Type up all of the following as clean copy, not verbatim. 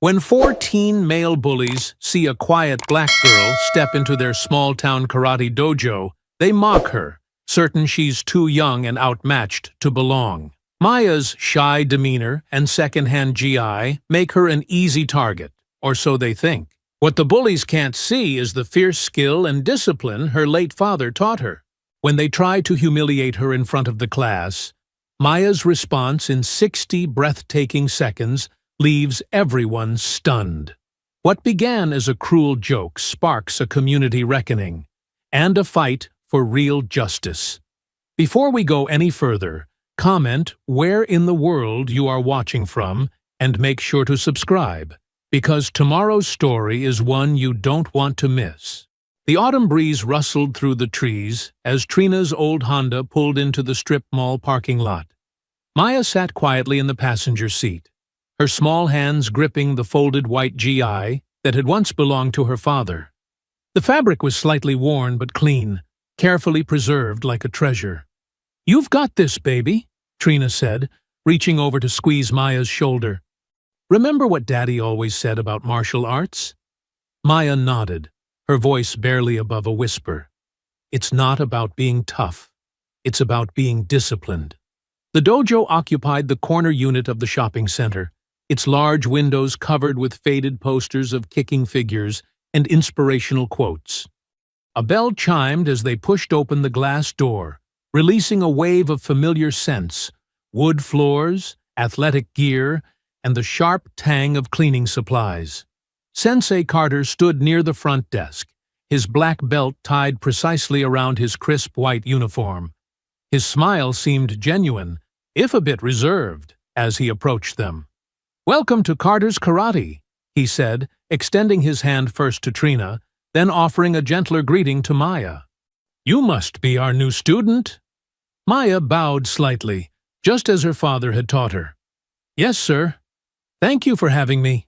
When four teen male bullies see a quiet black girl step into their small-town karate dojo, they mock her, certain she's too young and outmatched to belong. Maya's shy demeanor and second-hand GI make her an easy target, or so they think. What the bullies can't see is the fierce skill and discipline her late father taught her. When they try to humiliate her in front of the class, Maya's response in 60 breathtaking seconds leaves everyone stunned. What began as a cruel joke sparks a community reckoning and a fight for real justice. Before we go any further, comment where in the world you are watching from and make sure to subscribe, because tomorrow's story is one you don't want to miss. The autumn breeze rustled through the trees as Trina's old Honda pulled into the strip mall parking lot. Maya sat quietly in the passenger seat, her small hands gripping the folded white GI that had once belonged to her father. The fabric was slightly worn but clean, carefully preserved like a treasure. "You've got this, baby," Trina said, reaching over to squeeze Maya's shoulder. "Remember what Daddy always said about martial arts?" Maya nodded, her voice barely above a whisper. "It's not about being tough. It's about being disciplined." The dojo occupied the corner unit of the shopping center, its large windows covered with faded posters of kicking figures and inspirational quotes. A bell chimed as they pushed open the glass door, releasing a wave of familiar scents: wood floors, athletic gear, and the sharp tang of cleaning supplies. Sensei Carter stood near the front desk, his black belt tied precisely around his crisp white uniform. His smile seemed genuine, if a bit reserved, as he approached them. "Welcome to Carter's Karate," he said, extending his hand first to Trina, then offering a gentler greeting to Maya. "You must be our new student." Maya bowed slightly, just as her father had taught her. "Yes, sir. Thank you for having me."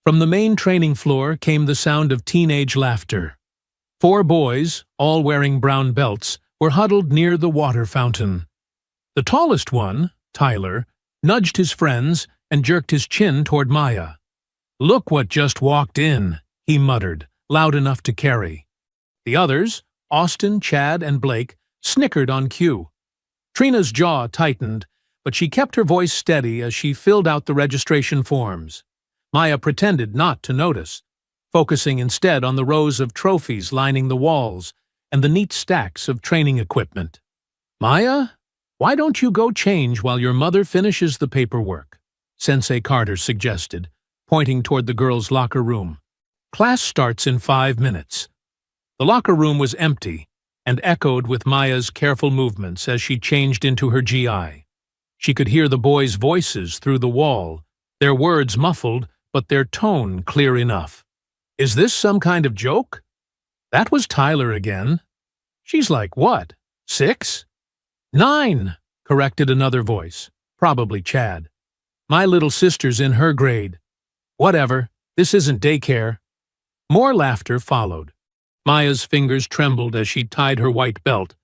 From the main training floor came the sound of teenage laughter. Four boys, all wearing brown belts, were huddled near the water fountain. The tallest one, Tyler, nudged his friends and jerked his chin toward Maya. "Look what just walked in," he muttered, loud enough to carry. The others, Austin, Chad, and Blake, snickered on cue. Trina's jaw tightened, but she kept her voice steady as she filled out the registration forms. Maya pretended not to notice, focusing instead on the rows of trophies lining the walls and the neat stacks of training equipment. "Maya, why don't you go change while your mother finishes the paperwork?" Sensei Carter suggested, pointing toward the girls' locker room. "Class starts in 5 minutes." The locker room was empty and echoed with Maya's careful movements as she changed into her GI. She could hear the boys' voices through the wall, their words muffled, but their tone clear enough. "Is this some kind of joke?" That was Tyler again. "She's like what, 6? 9, corrected another voice, probably Chad. "My little sister's in her grade." "Whatever, this isn't daycare." More laughter followed. Maya's fingers trembled as she tied her white belt,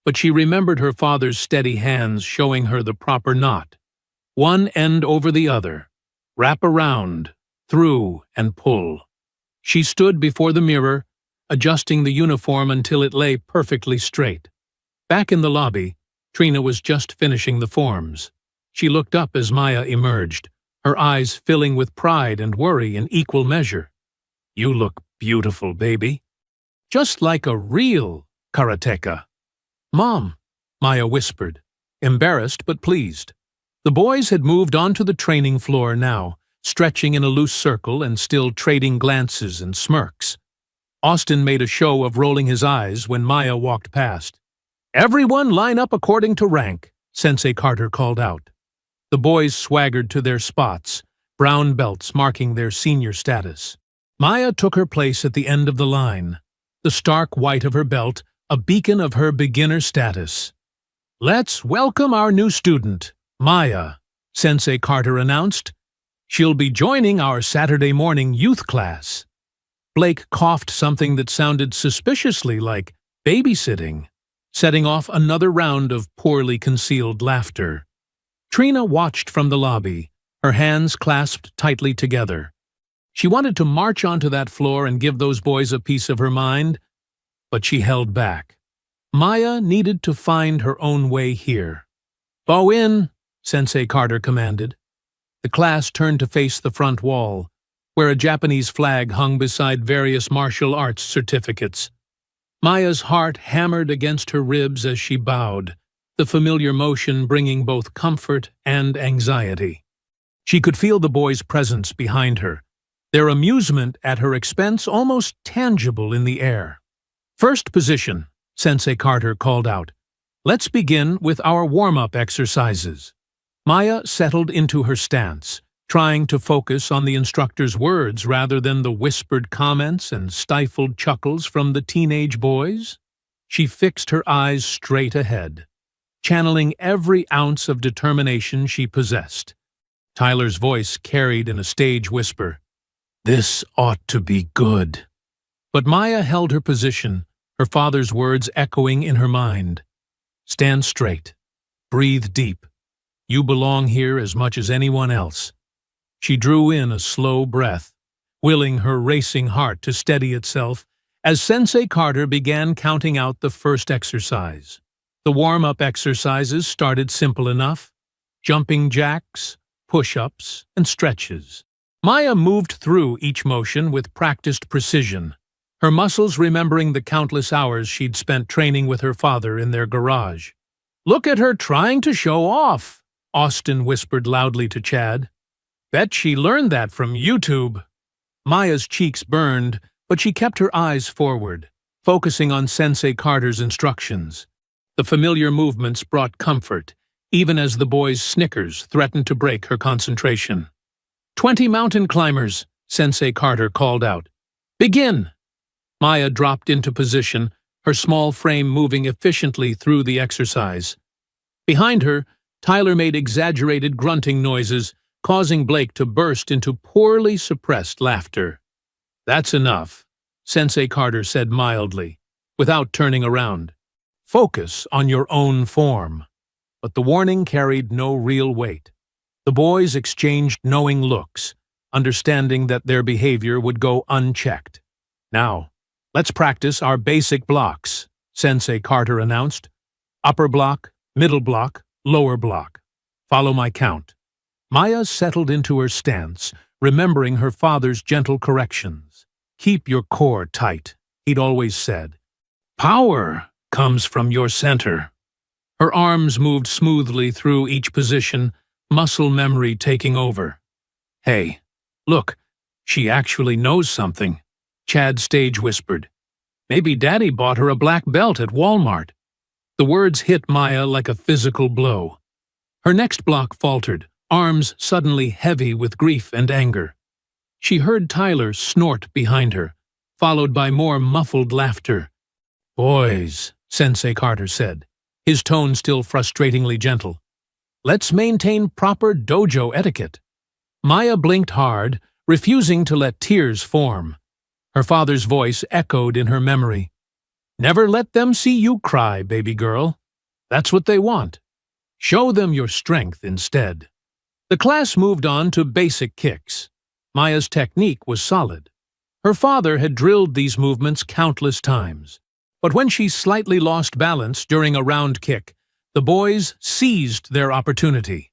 but she remembered her father's steady hands showing her the proper knot. One end over the other. Wrap around, through, and pull. She stood before the mirror, adjusting the uniform until it lay perfectly straight. Back in the lobby, Trina was just finishing the forms. She looked up as Maya emerged, her eyes filling with pride and worry in equal measure. "You look beautiful, baby. Just like a real karateka." "Mom," Maya whispered, embarrassed but pleased. The boys had moved onto the training floor now, stretching in a loose circle and still trading glances and smirks. Austin made a show of rolling his eyes when Maya walked past. "Everyone line up according to rank," Sensei Carter called out. The boys swaggered to their spots, brown belts marking their senior status. Maya took her place at the end of the line, the stark white of her belt a beacon of her beginner status. "Let's welcome our new student, Maya," Sensei Carter announced. "She'll be joining our Saturday morning youth class." Blake coughed something that sounded suspiciously like babysitting, setting off another round of poorly concealed laughter. Trina watched from the lobby, her hands clasped tightly together. She wanted to march onto that floor and give those boys a piece of her mind, but she held back. Maya needed to find her own way here. "Bow in," Sensei Carter commanded. The class turned to face the front wall, where a Japanese flag hung beside various martial arts certificates. Maya's heart hammered against her ribs as she bowed, the familiar motion bringing both comfort and anxiety. She could feel the boys' presence behind her, their amusement at her expense almost tangible in the air. "First position," Sensei Carter called out. "Let's begin with our warm-up exercises." Maya settled into her stance, trying to focus on the instructor's words rather than the whispered comments and stifled chuckles from the teenage boys. She fixed her eyes straight ahead, channeling every ounce of determination she possessed. Tyler's voice carried in a stage whisper, "This ought to be good." But Maya held her position, her father's words echoing in her mind. "Stand straight. Breathe deep. You belong here as much as anyone else." She drew in a slow breath, willing her racing heart to steady itself as Sensei Carter began counting out the first exercise. The warm-up exercises started simple enough: jumping jacks, push-ups, and stretches. Maya moved through each motion with practiced precision, her muscles remembering the countless hours she'd spent training with her father in their garage. "Look at her trying to show off," Austin whispered loudly to Chad. "Bet she learned that from YouTube." Maya's cheeks burned, but she kept her eyes forward, focusing on Sensei Carter's instructions. The familiar movements brought comfort, even as the boys' snickers threatened to break her concentration. 20 mountain climbers," Sensei Carter called out. "Begin!" Maya dropped into position, her small frame moving efficiently through the exercise. Behind her, Tyler made exaggerated grunting noises, causing Blake to burst into poorly suppressed laughter. "That's enough," Sensei Carter said mildly, without turning around. "Focus on your own form." But the warning carried no real weight. The boys exchanged knowing looks, understanding that their behavior would go unchecked. "Now, let's practice our basic blocks," Sensei Carter announced. "Upper block, middle block, lower block. Follow my count." Maya settled into her stance, remembering her father's gentle corrections. "Keep your core tight," he'd always said. "Power comes from your center." Her arms moved smoothly through each position, muscle memory taking over. "Hey, look, she actually knows something," Chad stage whispered. "Maybe Daddy bought her a black belt at Walmart." The words hit Maya like a physical blow. Her next block faltered, arms suddenly heavy with grief and anger. She heard Tyler snort behind her, followed by more muffled laughter. "Boys," Sensei Carter said, his tone still frustratingly gentle, "let's maintain proper dojo etiquette." Maya blinked hard, refusing to let tears form. Her father's voice echoed in her memory. "Never let them see you cry, baby girl. That's what they want. Show them your strength instead." The class moved on to basic kicks. Maya's technique was solid. Her father had drilled these movements countless times. But when she slightly lost balance during a round kick, the boys seized their opportunity.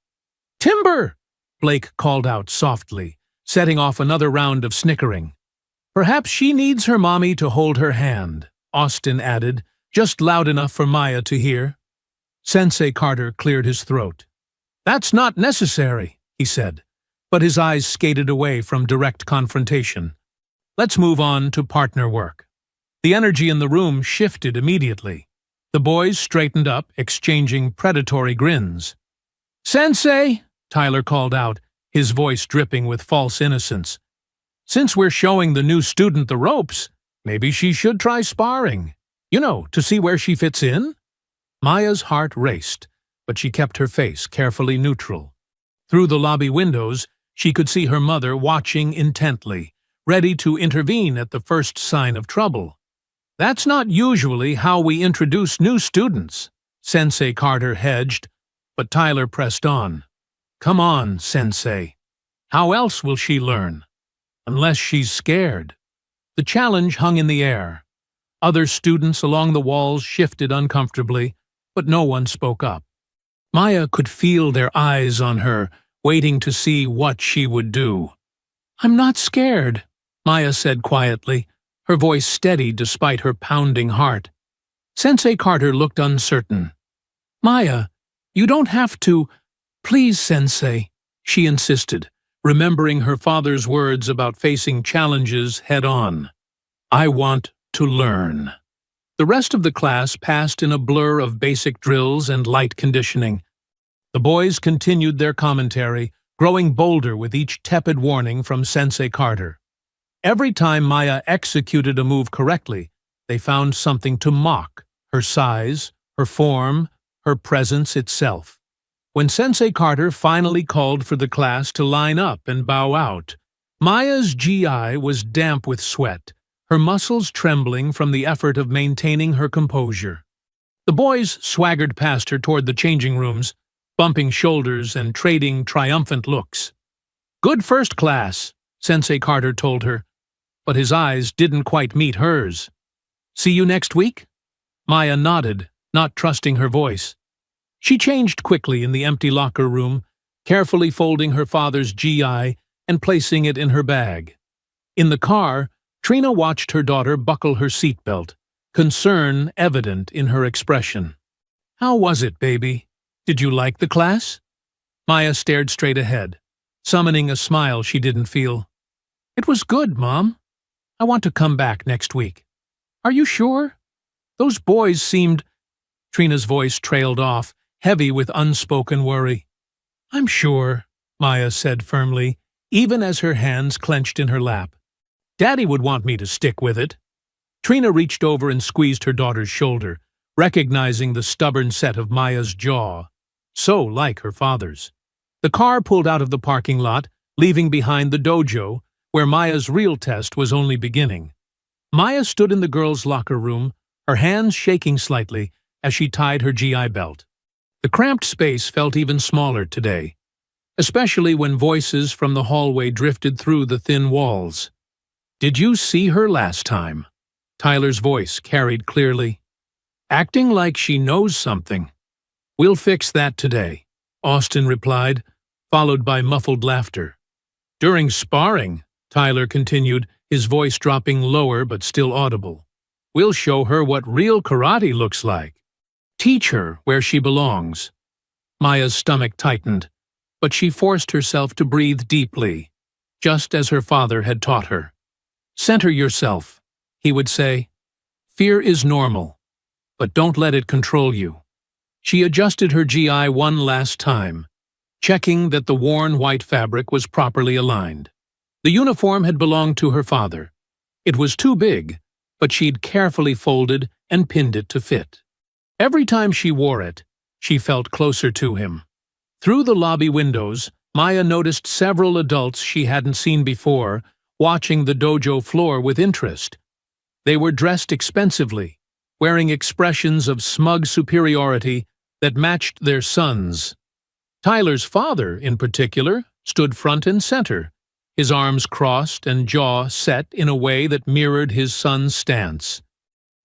"Timber!" Blake called out softly, setting off another round of snickering. "Perhaps she needs her mommy to hold her hand," Austin added, just loud enough for Maya to hear. Sensei Carter cleared his throat. "That's not necessary," he said, but his eyes skated away from direct confrontation. "Let's move on to partner work." The energy in the room shifted immediately. The boys straightened up, exchanging predatory grins. "Sensei," Tyler called out, his voice dripping with false innocence. "Since we're showing the new student the ropes, maybe she should try sparring. You know, to see where she fits in?" Maya's heart raced, but she kept her face carefully neutral. Through the lobby windows, she could see her mother watching intently, ready to intervene at the first sign of trouble. "That's not usually how we introduce new students," Sensei Carter hedged, but Tyler pressed on. "Come on, Sensei. How else will she learn? unless she's scared. The challenge hung in the air. Other students along the walls shifted uncomfortably, but no one spoke up. Maya could feel their eyes on her, waiting to see what she would do. "I'm not scared," Maya said quietly, her voice steady despite her pounding heart. Sensei Carter looked uncertain. "Maya, you don't have to—" "Please, Sensei," she insisted, remembering her father's words about facing challenges head-on. "I want to learn." The rest of the class passed in a blur of basic drills and light conditioning. The boys continued their commentary, growing bolder with each tepid warning from Sensei Carter. Every time Maya executed a move correctly, they found something to mock: her size, her form, her presence itself. When Sensei Carter finally called for the class to line up and bow out, Maya's GI was damp with sweat, her muscles trembling from the effort of maintaining her composure. The boys swaggered past her toward the changing rooms, bumping shoulders and trading triumphant looks. "Good first class," Sensei Carter told her, but his eyes didn't quite meet hers. "See you next week?" Maya nodded, not trusting her voice. She changed quickly in the empty locker room, carefully folding her father's GI and placing it in her bag. In the car, Trina watched her daughter buckle her seatbelt, concern evident in her expression. "How was it, baby? Did you like the class?" Maya stared straight ahead, summoning a smile she didn't feel. "It was good, Mom. I want to come back next week." "Are you sure? Those boys seemed—" Trina's voice trailed off, heavy with unspoken worry. "I'm sure," Maya said firmly, even as her hands clenched in her lap. "Daddy would want me to stick with it." Trina reached over and squeezed her daughter's shoulder, recognizing the stubborn set of Maya's jaw, so like her father's. The car pulled out of the parking lot, leaving behind the dojo, where Maya's real test was only beginning. Maya stood in the girls' locker room, her hands shaking slightly as she tied her GI belt. The cramped space felt even smaller today, especially when voices from the hallway drifted through the thin walls. "Did you see her last time?" Tyler's voice carried clearly. "Acting like she knows something." "We'll fix that today," Austin replied, followed by muffled laughter. "During sparring," Tyler continued, his voice dropping lower but still audible, "we'll show her what real karate looks like. Teach her where she belongs." Maya's stomach tightened, but she forced herself to breathe deeply, just as her father had taught her. "Center yourself," he would say. "Fear is normal, but don't let it control you." She adjusted her GI one last time, checking that the worn white fabric was properly aligned. The uniform had belonged to her father. It was too big, but she'd carefully folded and pinned it to fit. Every time she wore it, she felt closer to him. Through the lobby windows, Maya noticed several adults she hadn't seen before, watching the dojo floor with interest. They were dressed expensively, wearing expressions of smug superiority that matched their sons. Tyler's father, in particular, stood front and center, his arms crossed and jaw set in a way that mirrored his son's stance.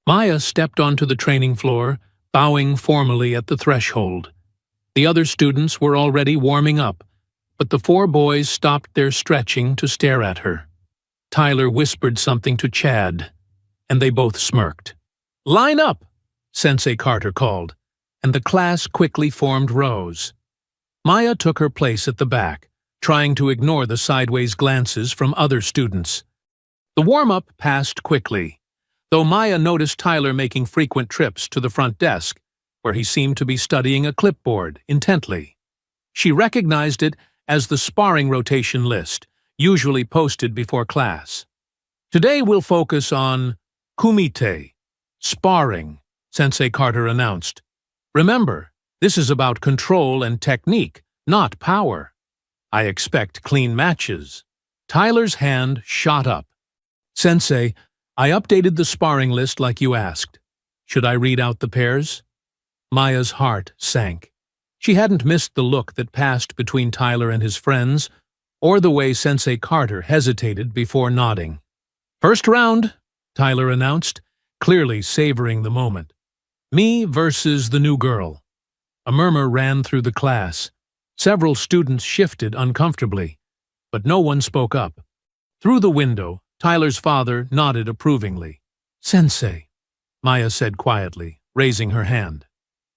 Maya stepped onto the training floor, bowing formally at the threshold. The other students were already warming up, but the four boys stopped their stretching to stare at her. Tyler whispered something to Chad, and they both smirked. "Line up!" Sensei Carter called, and the class quickly formed rows. Maya took her place at the back, trying to ignore the sideways glances from other students. The warm-up passed quickly, though Maya noticed Tyler making frequent trips to the front desk, where he seemed to be studying a clipboard intently. She recognized it as the sparring rotation list, usually posted before class. "Today we'll focus on kumite, sparring," Sensei Carter announced. "Remember, this is about control and technique, not power. I expect clean matches." Tyler's hand shot up. "Sensei, I updated the sparring list like you asked. Should I read out the pairs?" Maya's heart sank. She hadn't missed the look that passed between Tyler and his friends, or the way Sensei Carter hesitated before nodding. "First round," Tyler announced, clearly savoring the moment. "Me versus the new girl." A murmur ran through the class. Several students shifted uncomfortably, but no one spoke up. Through the window, Tyler's father nodded approvingly. "Sensei," Maya said quietly, raising her hand.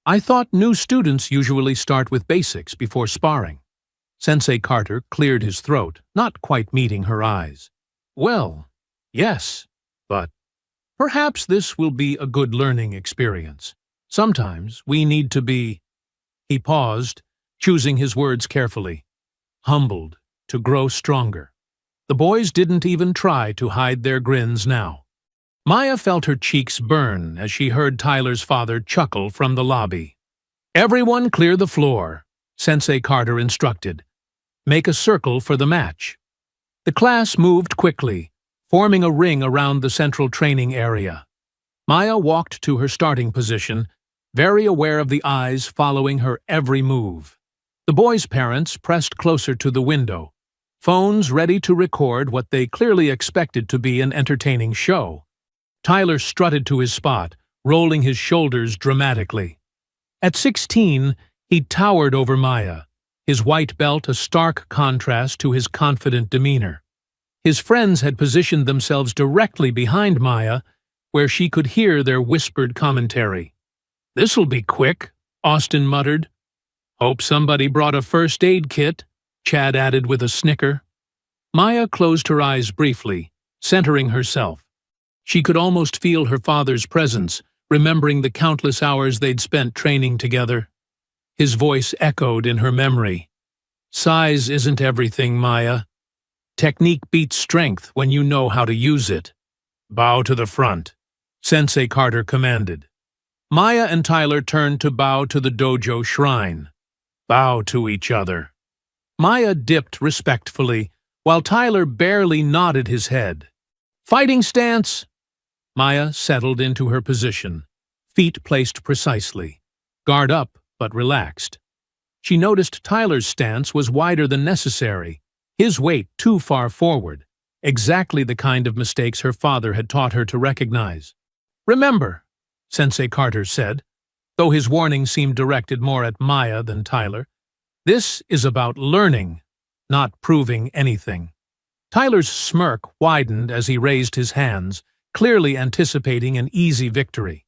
"I thought new students usually start with basics before sparring." Sensei Carter cleared his throat, not quite meeting her eyes. "Well, yes, but perhaps this will be a good learning experience. Sometimes we need to be—" He paused, choosing his words carefully. "Humbled, to grow stronger." The boys didn't even try to hide their grins now. Maya felt her cheeks burn as she heard Tyler's father chuckle from the lobby. "Everyone clear the floor," Sensei Carter instructed. "Make a circle for the match." The class moved quickly, forming a ring around the central training area. Maya walked to her starting position, very aware of the eyes following her every move. The boys' parents pressed closer to the window, phones ready to record what they clearly expected to be an entertaining show. Tyler strutted to his spot, rolling his shoulders dramatically. At 16, he towered over Maya, his white belt a stark contrast to his confident demeanor. His friends had positioned themselves directly behind Maya, where she could hear their whispered commentary. "This'll be quick," Austin muttered. "Hope somebody brought a first aid kit," Chad added with a snicker. Maya closed her eyes briefly, centering herself. She could almost feel her father's presence, remembering the countless hours they'd spent training together. His voice echoed in her memory. "Size isn't everything, Maya. Technique beats strength when you know how to use it. Bow to the front," Sensei Carter commanded. Maya and Tyler turned to bow to the dojo shrine. Bow to each other. Maya dipped respectfully, while Tyler barely nodded his head. "Fighting stance!" Maya settled into her position, feet placed precisely, guard up but relaxed. She noticed Tyler's stance was wider than necessary, his weight too far forward, exactly the kind of mistakes her father had taught her to recognize. "Remember," Sensei Carter said, though his warning seemed directed more at Maya than Tyler, "this is about learning, not proving anything." Tyler's smirk widened as he raised his hands, clearly anticipating an easy victory.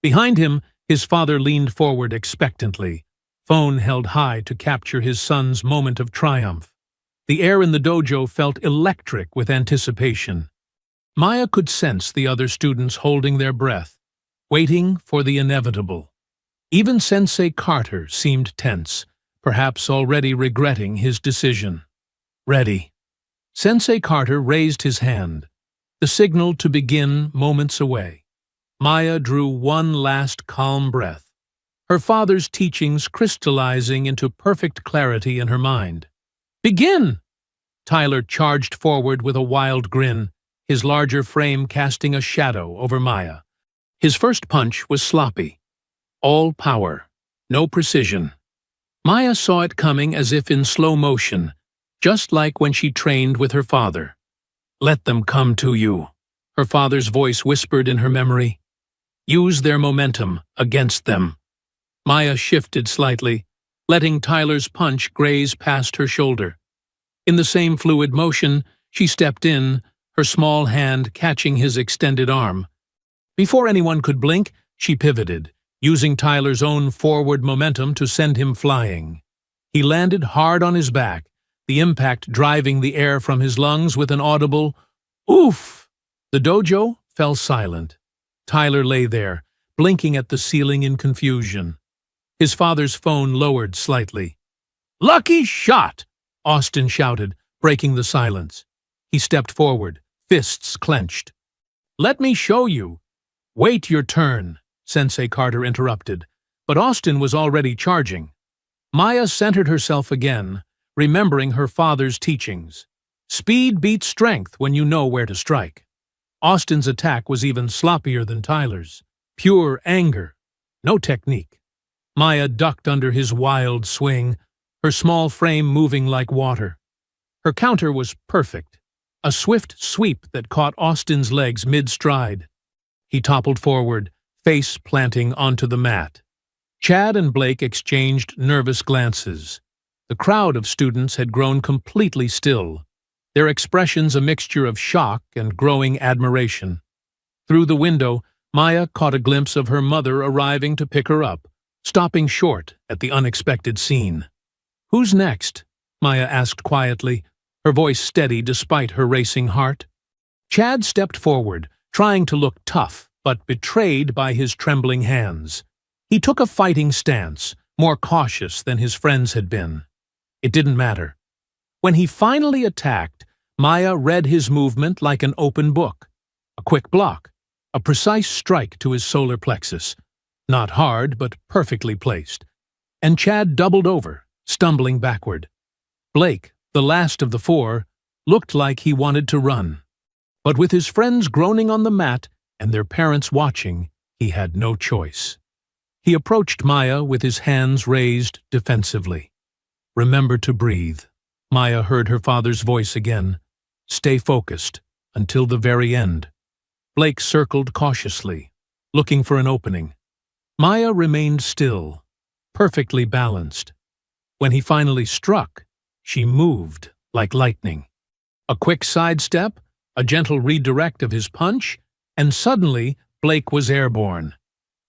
Behind him, his father leaned forward expectantly, phone held high to capture his son's moment of triumph. The air in the dojo felt electric with anticipation. Maya could sense the other students holding their breath, waiting for the inevitable. Even Sensei Carter seemed tense, perhaps already regretting his decision. "Ready." Sensei Carter raised his hand, the signal to begin moments away. Maya drew one last calm breath, her father's teachings crystallizing into perfect clarity in her mind. "Begin!" Tyler charged forward with a wild grin, his larger frame casting a shadow over Maya. His first punch was sloppy. All power, no precision. Maya saw it coming as if in slow motion, just like when she trained with her father. "Let them come to you," her father's voice whispered in her memory. "Use their momentum against them." Maya shifted slightly, letting Tyler's punch graze past her shoulder. In the same fluid motion, she stepped in, her small hand catching his extended arm. Before anyone could blink, she pivoted, using Tyler's own forward momentum to send him flying. He landed hard on his back, the impact driving the air from his lungs with an audible "oof." The dojo fell silent. Tyler lay there, blinking at the ceiling in confusion. His father's phone lowered slightly. "Lucky shot!" Austin shouted, breaking the silence. He stepped forward, fists clenched. "Let me show you." "Wait your turn," Sensei Carter interrupted, but Austin was already charging. Maya centered herself again, remembering her father's teachings. Speed beats strength when you know where to strike. Austin's attack was even sloppier than Tyler's. Pure anger, no technique. Maya ducked under his wild swing, her small frame moving like water. Her counter was perfect, a swift sweep that caught Austin's legs mid-stride. He toppled forward, face planting onto the mat. Chad and Blake exchanged nervous glances. The crowd of students had grown completely still, their expressions a mixture of shock and growing admiration. Through the window, Maya caught a glimpse of her mother arriving to pick her up, stopping short at the unexpected scene. "Who's next?" Maya asked quietly, her voice steady despite her racing heart. Chad stepped forward, trying to look tough, but betrayed by his trembling hands. He took a fighting stance, more cautious than his friends had been. It didn't matter. When he finally attacked, Maya read his movement like an open book. A quick block, a precise strike to his solar plexus. Not hard, but perfectly placed. And Chad doubled over, stumbling backward. Blake, the last of the four, looked like he wanted to run. But with his friends groaning on the mat and their parents watching, he had no choice. He approached Maya with his hands raised defensively. "Remember to breathe." Maya heard her father's voice again. "Stay focused until the very end." Blake circled cautiously, looking for an opening. Maya remained still, perfectly balanced. When he finally struck, she moved like lightning. A quick sidestep, a gentle redirect of his punch, and suddenly Blake was airborne.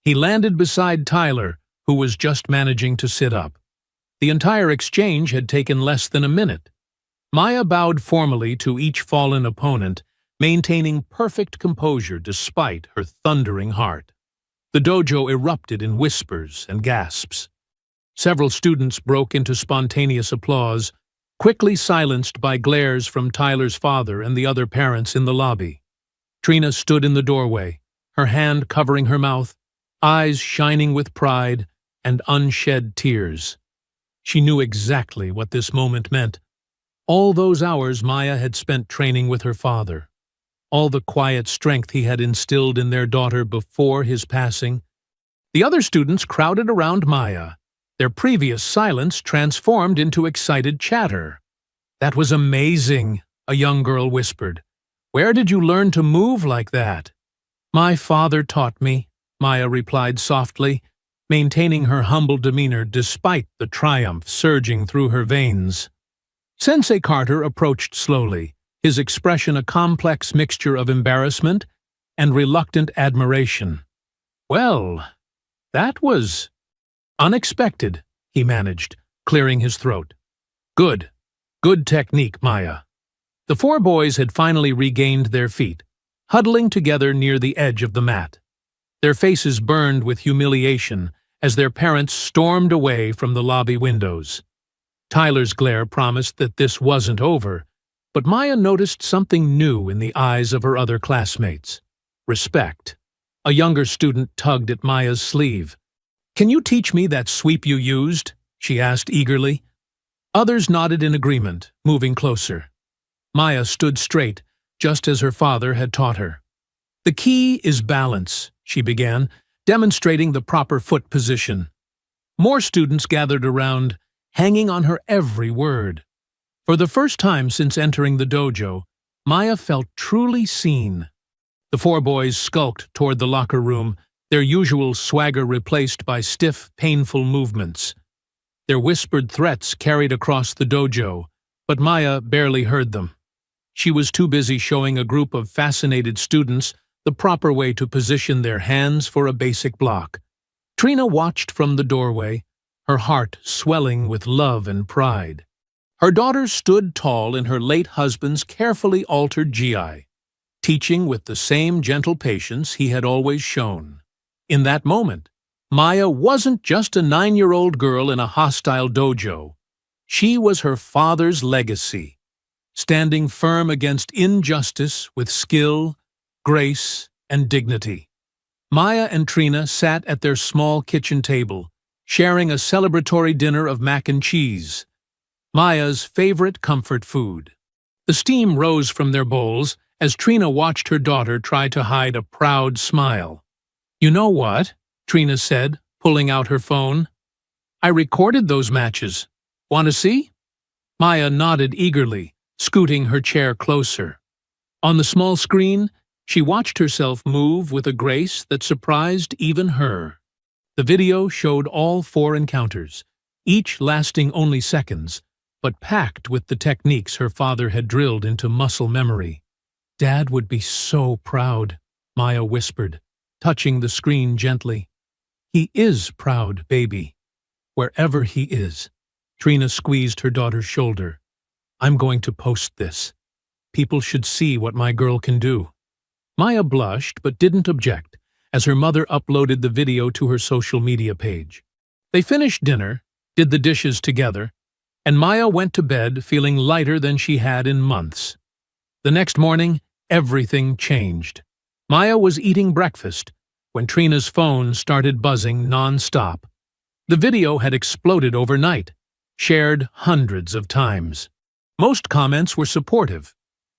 He landed beside Tyler, who was just managing to sit up. The entire exchange had taken less than a minute. Maya bowed formally to each fallen opponent, maintaining perfect composure despite her thundering heart. The dojo erupted in whispers and gasps. Several students broke into spontaneous applause, quickly silenced by glares from Tyler's father and the other parents in the lobby. Trina stood in the doorway, her hand covering her mouth, eyes shining with pride and unshed tears. She knew exactly what this moment meant. All those hours Maya had spent training with her father. All the quiet strength he had instilled in their daughter before his passing. The other students crowded around Maya, their previous silence transformed into excited chatter. "That was amazing," a young girl whispered. "Where did you learn to move like that?" "My father taught me," Maya replied softly, maintaining her humble demeanor despite the triumph surging through her veins. Sensei Carter approached slowly, his expression a complex mixture of embarrassment and reluctant admiration. "Well, that was unexpected," he managed, clearing his throat. "Good. Good technique, Maya." The four boys had finally regained their feet, huddling together near the edge of the mat. Their faces burned with humiliation as their parents stormed away from the lobby windows. Tyler's glare promised that this wasn't over, but Maya noticed something new in the eyes of her other classmates. Respect. A younger student tugged at Maya's sleeve. "Can you teach me that sweep you used?" she asked eagerly. Others nodded in agreement, moving closer. Maya stood straight, just as her father had taught her. "The key is balance," she began, demonstrating the proper foot position. More students gathered around, hanging on her every word. For the first time since entering the dojo, Maya felt truly seen. The four boys skulked toward the locker room, their usual swagger replaced by stiff, painful movements. Their whispered threats carried across the dojo, but Maya barely heard them. She was too busy showing a group of fascinated students the proper way to position their hands for a basic block. Trina watched from the doorway, her heart swelling with love and pride. Her daughter stood tall in her late husband's carefully altered gi, teaching with the same gentle patience he had always shown. In that moment, Maya wasn't just a 9-year-old girl in a hostile dojo. She was her father's legacy, standing firm against injustice with skill, grace, and dignity. Maya and Trina sat at their small kitchen table, sharing a celebratory dinner of mac and cheese, Maya's favorite comfort food. The steam rose from their bowls as Trina watched her daughter try to hide a proud smile. "You know what?" Trina said, pulling out her phone. "I recorded those matches. Want to see?" Maya nodded eagerly, scooting her chair closer. On the small screen, she watched herself move with a grace that surprised even her. The video showed all 4 encounters, each lasting only seconds, but packed with the techniques her father had drilled into muscle memory. "Dad would be so proud," Maya whispered, touching the screen gently. "He is proud, baby. Wherever he is." Trina squeezed her daughter's shoulder. "I'm going to post this. People should see what my girl can do." Maya blushed but didn't object as her mother uploaded the video to her social media page. They finished dinner, did the dishes together, and Maya went to bed feeling lighter than she had in months. The next morning, everything changed. Maya was eating breakfast when Trina's phone started buzzing non-stop. The video had exploded overnight, shared hundreds of times. Most comments were supportive,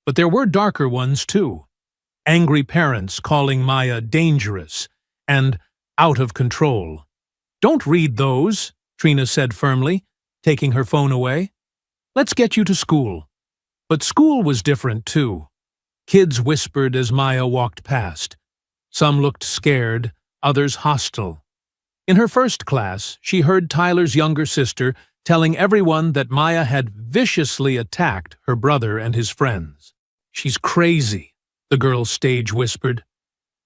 but there were darker ones too. Angry parents calling Maya dangerous and out of control. "Don't read those," Trina said firmly, taking her phone away. "Let's get you to school." But school was different too. Kids whispered as Maya walked past. Some looked scared, others hostile. In her first class, she heard Tyler's younger sister telling everyone that Maya had viciously attacked her brother and his friends. "She's crazy," the girl stage whispered.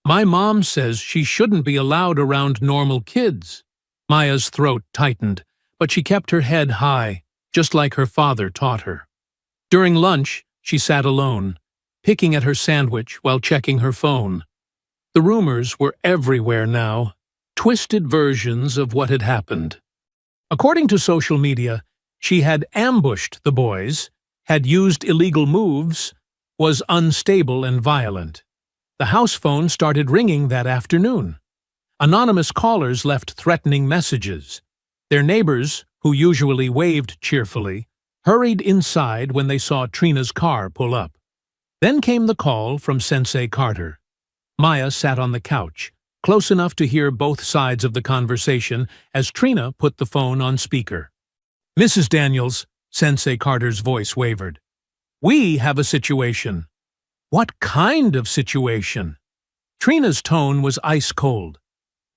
"My mom says she shouldn't be allowed around normal kids." Maya's throat tightened, but she kept her head high, just like her father taught her. During lunch, she sat alone, picking at her sandwich while checking her phone. The rumors were everywhere now, twisted versions of what had happened. According to social media, she had ambushed the boys, had used illegal moves, was unstable and violent. The house phone started ringing that afternoon. Anonymous callers left threatening messages. Their neighbors, who usually waved cheerfully, hurried inside when they saw Trina's car pull up. Then came the call from Sensei Carter. Maya sat on the couch, close enough to hear both sides of the conversation as Trina put the phone on speaker. "Mrs. Daniels," Sensei Carter's voice wavered. "We have a situation." "What kind of situation?" Trina's tone was ice-cold.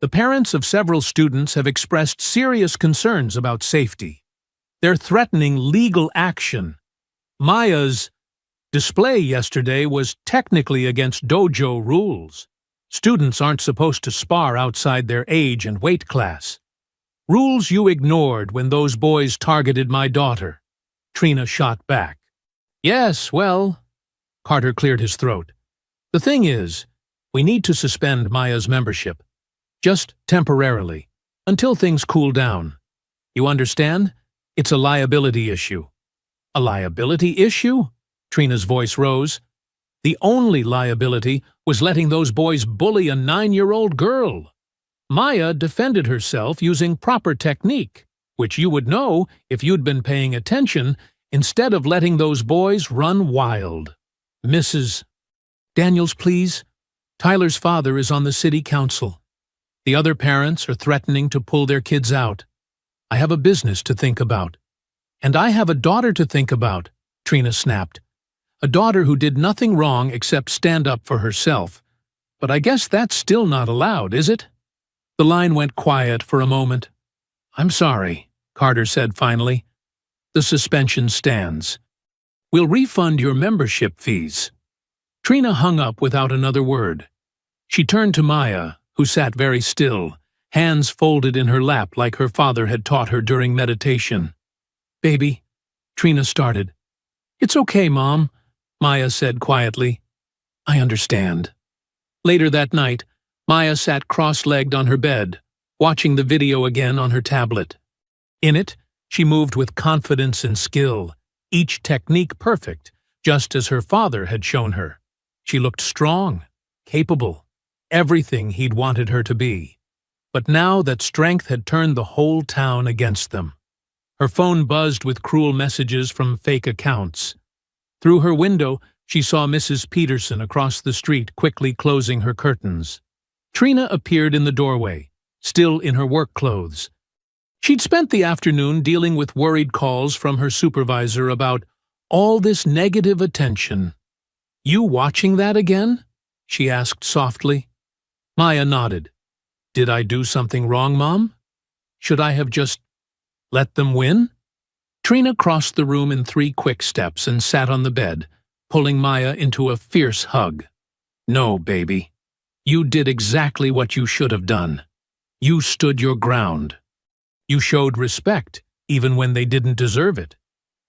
"The parents of several students have expressed serious concerns about safety. They're threatening legal action. Maya's display yesterday was technically against dojo rules. Students aren't supposed to spar outside their age and weight class. Rules you ignored when those boys targeted my daughter." Trina shot back. "Yes, well," Carter cleared his throat. "The thing is, we need to suspend Maya's membership. Just temporarily, until things cool down. You understand? It's a liability issue." "A liability issue?" Trina's voice rose. "The only liability was letting those boys bully a 9-year-old girl. Maya defended herself using proper technique, which you would know if you'd been paying attention, instead of letting those boys run wild." "Mrs. Daniels, please. Tyler's father is on the city council. The other parents are threatening to pull their kids out. I have a business to think about." "And I have a daughter to think about," Trina snapped. "A daughter who did nothing wrong except stand up for herself. But I guess that's still not allowed, is it?" The line went quiet for a moment. "I'm sorry," Carter said finally. "The suspension stands. We'll refund your membership fees." Trina hung up without another word. She turned to Maya, who sat very still, hands folded in her lap like her father had taught her during meditation. "Baby," Trina started. "It's okay, Mom," Maya said quietly. "I understand." Later that night, Maya sat cross-legged on her bed, watching the video again on her tablet. In it, she moved with confidence and skill, each technique perfect, just as her father had shown her. She looked strong, capable, everything he'd wanted her to be. But now that strength had turned the whole town against them. Her phone buzzed with cruel messages from fake accounts. Through her window, she saw Mrs. Peterson across the street quickly closing her curtains. Trina appeared in the doorway, still in her work clothes. She'd spent the afternoon dealing with worried calls from her supervisor about All this negative attention. You watching that again? She asked softly. Maya nodded. Did I do something wrong, Mom? Should I have just let them win? Trina crossed the room in 3 quick steps and sat on the bed, pulling Maya into a fierce hug. No, baby. You did exactly what you should have done. You stood your ground. You showed respect, even when they didn't deserve it.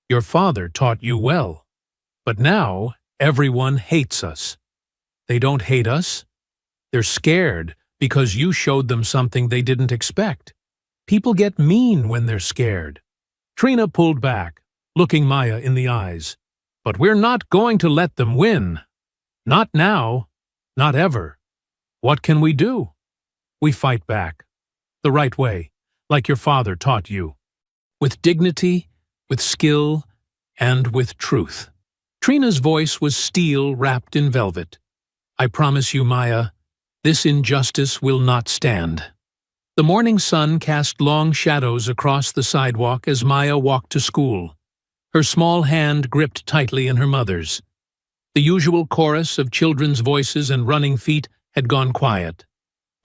Your father taught you well. But now, everyone hates us. They don't hate us. They're scared because you showed them something they didn't expect. People get mean when they're scared. Trina pulled back, looking Maya in the eyes. But we're not going to let them win. Not now. Not ever. What can we do? We fight back. The right way, like your father taught you. With dignity, with skill, and with truth. Trina's voice was steel wrapped in velvet. I promise you, Maya, this injustice will not stand. The morning sun cast long shadows across the sidewalk as Maya walked to school, her small hand gripped tightly in her mother's. The usual chorus of children's voices and running feet had gone quiet.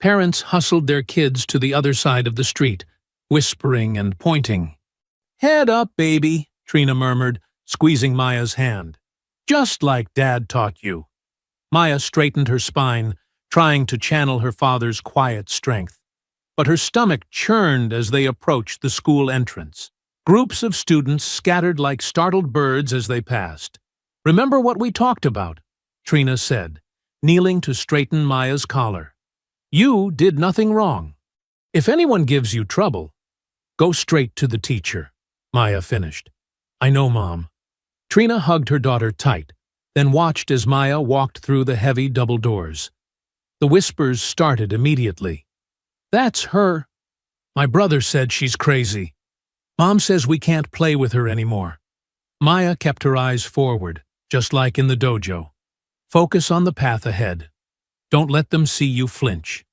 Parents hustled their kids to the other side of the street, whispering and pointing. Head up, baby, Trina murmured, squeezing Maya's hand. Just like Dad taught you. Maya straightened her spine, trying to channel her father's quiet strength. But her stomach churned as they approached the school entrance. Groups of students scattered like startled birds as they passed. Remember what we talked about, Trina said, kneeling to straighten Maya's collar. You did nothing wrong. If anyone gives you trouble, go straight to the teacher, Maya finished. I know, Mom. Trina hugged her daughter tight, then watched as Maya walked through the heavy double doors. The whispers started immediately. That's her. My brother said she's crazy. Mom says we can't play with her anymore. Maya kept her eyes forward, just like in the dojo. Focus on the path ahead. Don't let them see you flinch.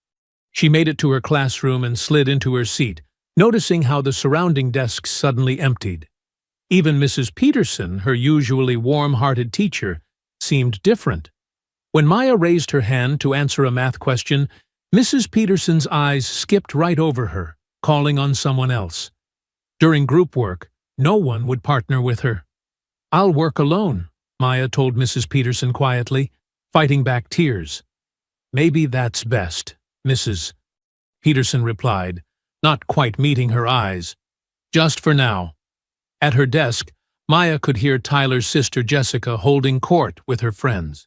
She made it to her classroom and slid into her seat, noticing how the surrounding desks suddenly emptied. Even Mrs. Peterson, her usually warm-hearted teacher, seemed different. When Maya raised her hand to answer a math question, Mrs. Peterson's eyes skipped right over her, calling on someone else. During group work, no one would partner with her. I'll work alone, Maya told Mrs. Peterson quietly, fighting back tears. Maybe that's best, Mrs. Peterson replied, not quite meeting her eyes. Just for now. At her desk, Maya could hear Tyler's sister Jessica holding court with her friends.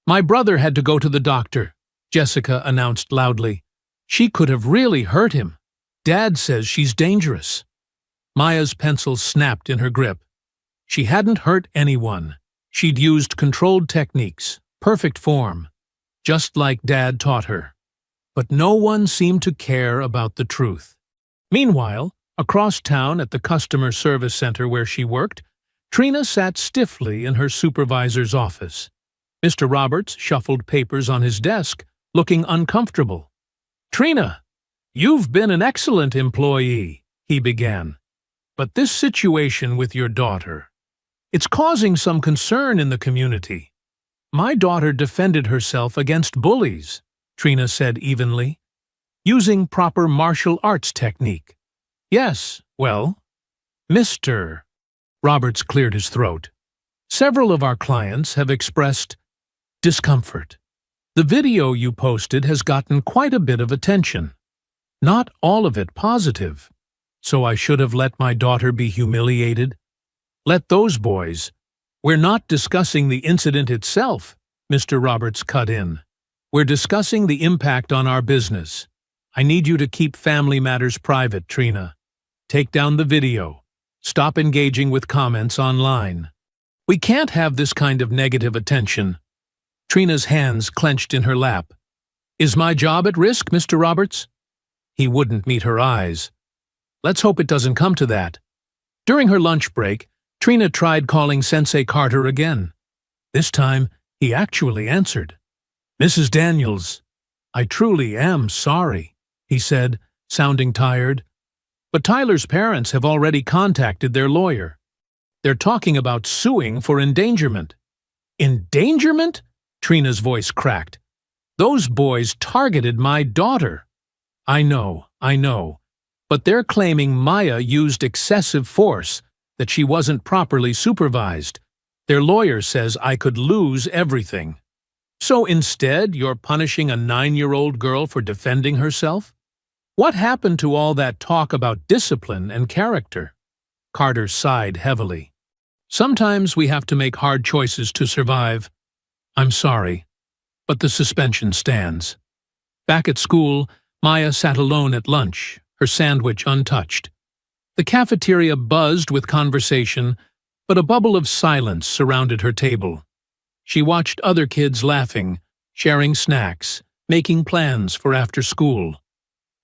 My brother had to go to the doctor, Jessica announced loudly. She could have really hurt him. Dad says she's dangerous. Maya's pencil snapped in her grip. She hadn't hurt anyone. She'd used controlled techniques, perfect form, just like Dad taught her. But no one seemed to care about the truth. Meanwhile, across town at the customer service center where she worked, Trina sat stiffly in her supervisor's office. Mr. Roberts shuffled papers on his desk, looking uncomfortable. Trina, you've been an excellent employee, he began. But this situation with your daughter, it's causing some concern in the community. My daughter defended herself against bullies, Trina said evenly, using proper martial arts technique. Yes, well, Mr. Roberts cleared his throat. Several of our clients have expressed discomfort. The video you posted has gotten quite a bit of attention. Not all of it positive. So I should have let my daughter be humiliated? Let those boys. We're not discussing the incident itself, Mr. Roberts cut in. We're discussing the impact on our business. I need you to keep family matters private, Trina. Take down the video. Stop engaging with comments online. We can't have this kind of negative attention. Trina's hands clenched in her lap. Is my job at risk, Mr. Roberts? He wouldn't meet her eyes. Let's hope it doesn't come to that. During her lunch break, Trina tried calling Sensei Carter again. This time, he actually answered. Mrs. Daniels, I truly am sorry, he said, sounding tired. But Tyler's parents have already contacted their lawyer. They're talking about suing for endangerment. Endangerment? Trina's voice cracked. Those boys targeted my daughter. I know. But they're claiming Maya used excessive force, that she wasn't properly supervised. Their lawyer says I could lose everything. So instead, you're punishing a 9-year-old girl for defending herself? What happened to all that talk about discipline and character? Carter sighed heavily. Sometimes we have to make hard choices to survive. I'm sorry, but the suspension stands. Back at school, Maya sat alone at lunch, her sandwich untouched. The cafeteria buzzed with conversation, but a bubble of silence surrounded her table. She watched other kids laughing, sharing snacks, making plans for after school.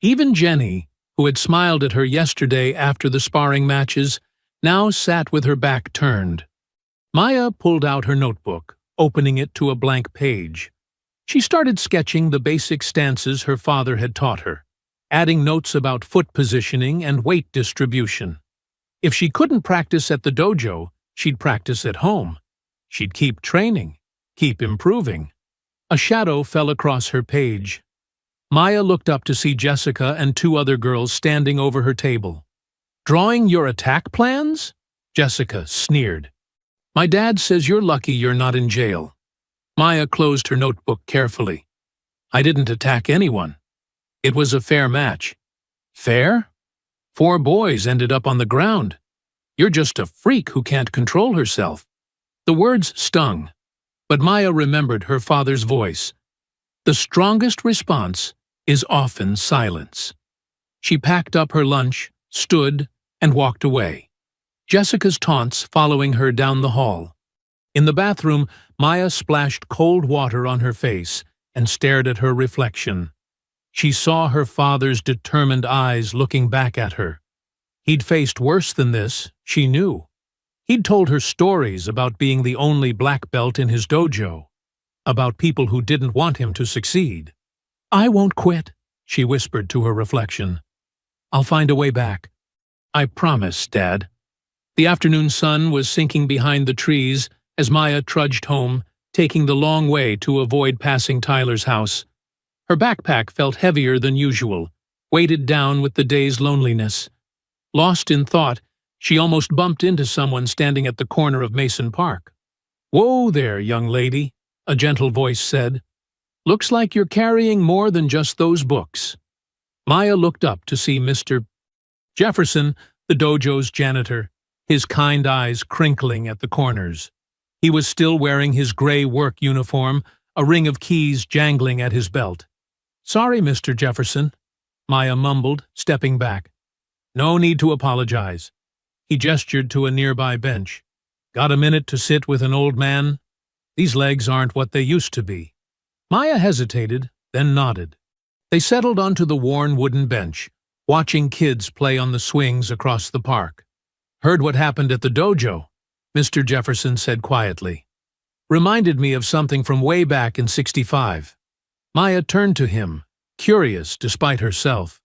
Even Jenny, who had smiled at her yesterday after the sparring matches, now sat with her back turned. Maya pulled out her notebook, opening it to a blank page. She started sketching the basic stances her father had taught her, adding notes about foot positioning and weight distribution. If she couldn't practice at the dojo, she'd practice at home. She'd keep training, keep improving. A shadow fell across her page. Maya looked up to see Jessica and 2 other girls standing over her table. "Drawing your attack plans?" Jessica sneered. "My dad says you're lucky you're not in jail." Maya closed her notebook carefully. "I didn't attack anyone. It was a fair match." "Fair? 4 boys ended up on the ground. You're just a freak who can't control herself." The words stung, but Maya remembered her father's voice. The strongest response is often silence. She packed up her lunch, stood, and walked away, Jessica's taunts following her down the hall. In the bathroom, Maya splashed cold water on her face and stared at her reflection. She saw her father's determined eyes looking back at her. He'd faced worse than this, she knew. He'd told her stories about being the only black belt in his dojo, about people who didn't want him to succeed. "I won't quit," she whispered to her reflection. "I'll find a way back. I promise, Dad." The afternoon sun was sinking behind the trees as Maya trudged home, taking the long way to avoid passing Tyler's house. Her backpack felt heavier than usual, weighted down with the day's loneliness. Lost in thought, she almost bumped into someone standing at the corner of Mason Park. "Whoa there, young lady," a gentle voice said. "Looks like you're carrying more than just those books." Maya looked up to see Mr. Jefferson, the dojo's janitor, his kind eyes crinkling at the corners. He was still wearing his gray work uniform, a ring of keys jangling at his belt. "Sorry, Mr. Jefferson," Maya mumbled, stepping back. "No need to apologize." He gestured to a nearby bench. "Got a minute to sit with an old man? These legs aren't what they used to be." Maya hesitated, then nodded. They settled onto the worn wooden bench, watching kids play on the swings across the park. "Heard what happened at the dojo," Mr. Jefferson said quietly. "Reminded me of something from way back in '65. Maya turned to him, curious despite herself.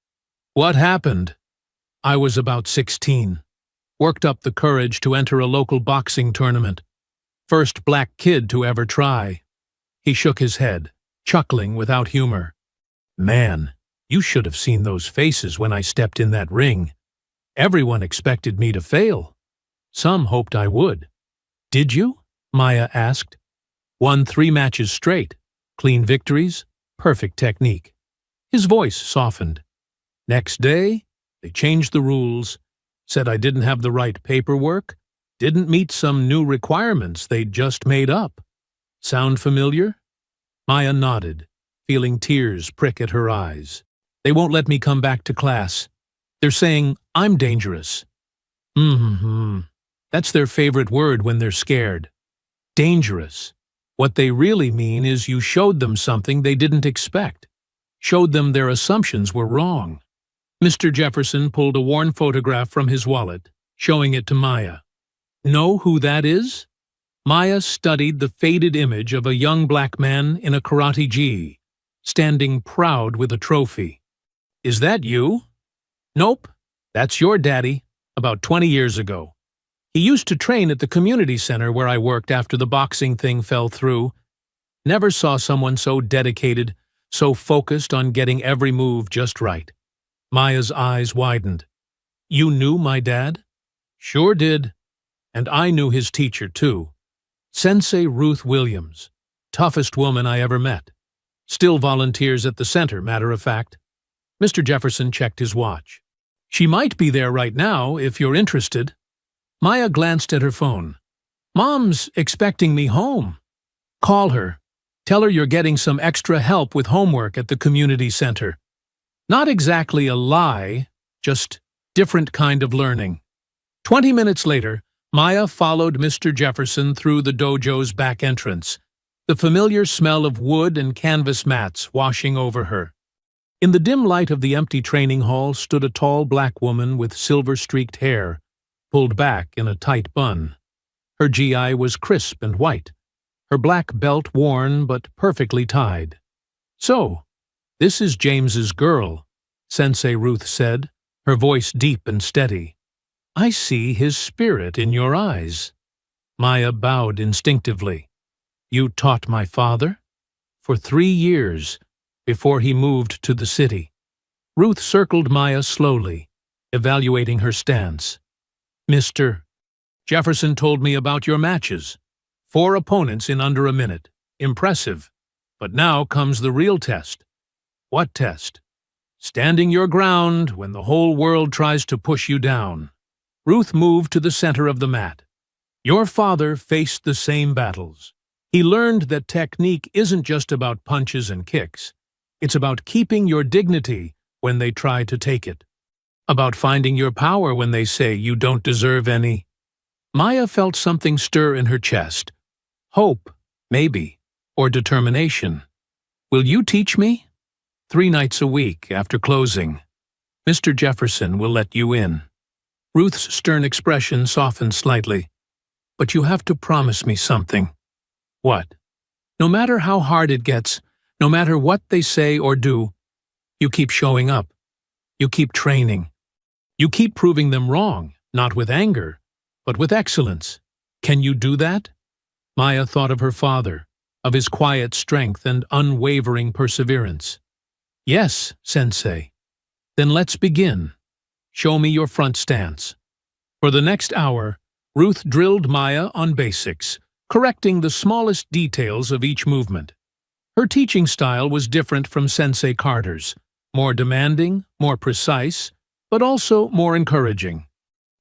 "What happened?" "I was about 16. Worked up the courage to enter a local boxing tournament. First black kid to ever try." He shook his head, chuckling without humor. "Man, you should have seen those faces when I stepped in that ring. Everyone expected me to fail. Some hoped I would." "Did you?" Maya asked. "Won 3 matches straight. Clean victories, perfect technique." His voice softened. "Next day, they changed the rules, said I didn't have the right paperwork, didn't meet some new requirements they'd just made up. Sound familiar?" Maya nodded, feeling tears prick at her eyes. "They won't let me come back to class. They're saying I'm dangerous." That's their favorite word when they're scared. Dangerous. What they really mean is you showed them something they didn't expect. Showed them their assumptions were wrong. Mr. Jefferson pulled a worn photograph from his wallet, showing it to Maya. "Know who that is?" Maya studied the faded image of a young black man in a karate gi, standing proud with a trophy. "Is that you?" "Nope. That's your daddy, about 20 years ago. He used to train at the community center where I worked after the boxing thing fell through. Never saw someone so dedicated, so focused on getting every move just right. Maya's eyes widened. You knew my dad? Sure did. And I knew his teacher, too. Sensei Ruth Williams. Toughest woman I ever met. Still volunteers at the center, matter of fact. Mr. Jefferson checked his watch. She might be there right now, if you're interested. Maya glanced at her phone. Mom's expecting me home. Call her. Tell her you're getting some extra help with homework at the community center. Not exactly a lie, just different kind of learning. 20 minutes later, Maya followed Mr. Jefferson through the dojo's back entrance, the familiar smell of wood and canvas mats washing over her. In the dim light of the empty training hall stood a tall black woman with silver-streaked hair, pulled back in a tight bun. Her GI was crisp and white, her black belt worn but perfectly tied. So, this is James's girl, Sensei Ruth said, her voice deep and steady. I see his spirit in your eyes. Maya bowed instinctively. You taught my father? For 3 years, before he moved to the city. Ruth circled Maya slowly, evaluating her stance. Mr. Jefferson told me about your matches. 4 opponents in under a minute. Impressive. But now comes the real test. What test? Standing your ground when the whole world tries to push you down. Ruth moved to the center of the mat. Your father faced the same battles. He learned that technique isn't just about punches and kicks. It's about keeping your dignity when they try to take it. About finding your power when they say you don't deserve any. Maya felt something stir in her chest. Hope, maybe, or determination. Will you teach me? 3 nights a week after closing. Mr. Jefferson will let you in. Ruth's stern expression softened slightly. But you have to promise me something. What? No matter how hard it gets, no matter what they say or do, you keep showing up. You keep training. You keep proving them wrong, not with anger, but with excellence. Can you do that? Maya thought of her father, of his quiet strength and unwavering perseverance. Yes, Sensei. Then let's begin. Show me your front stance. For the next hour, Ruth drilled Maya on basics, correcting the smallest details of each movement. Her teaching style was different from Sensei Carter's, more demanding, more precise, but also more encouraging.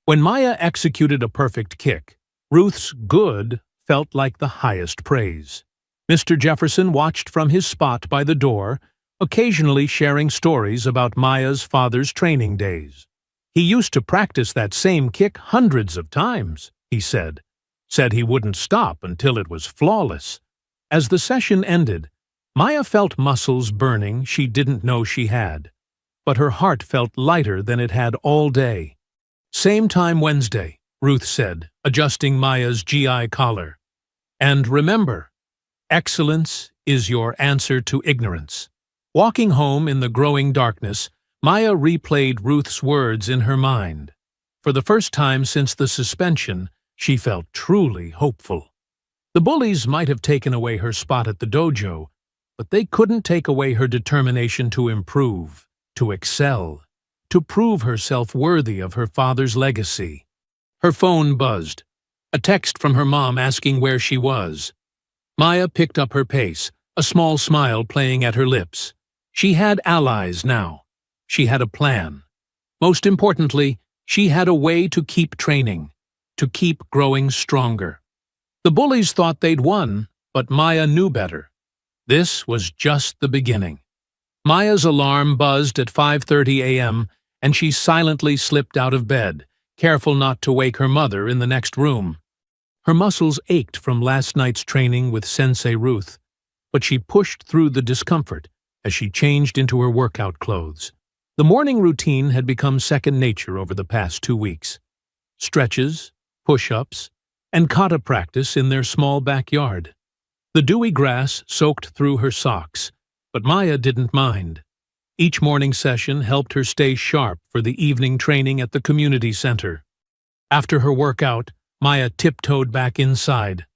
When Maya executed a perfect kick, Ruth's good felt like the highest praise. Mr. Jefferson watched from his spot by the door, occasionally sharing stories about Maya's father's training days. He used to practice that same kick hundreds of times, he said. Said he wouldn't stop until it was flawless. As the session ended, Maya felt muscles burning she didn't know she had, but her heart felt lighter than it had all day. Same time Wednesday, Ruth said, adjusting Maya's GI collar. And remember, excellence is your answer to ignorance. Walking home in the growing darkness, Maya replayed Ruth's words in her mind. For the first time since the suspension, she felt truly hopeful. The bullies might have taken away her spot at the dojo, but they couldn't take away her determination to improve, to excel, to prove herself worthy of her father's legacy. Her phone buzzed. A text from her mom asking where she was. Maya picked up her pace, a small smile playing at her lips. She had allies now. She had a plan. Most importantly, she had a way to keep training, to keep growing stronger. The bullies thought they'd won, but Maya knew better. This was just the beginning. Maya's alarm buzzed at 5:30 a.m., and she silently slipped out of bed, careful not to wake her mother in the next room. Her muscles ached from last night's training with Sensei Ruth, but she pushed through the discomfort as she changed into her workout clothes. The morning routine had become second nature over the past 2 weeks. Stretches, push-ups, and kata practice in their small backyard. The dewy grass soaked through her socks, but Maya didn't mind. Each morning session helped her stay sharp for the evening training at the community center. After her workout, Maya tiptoed back inside.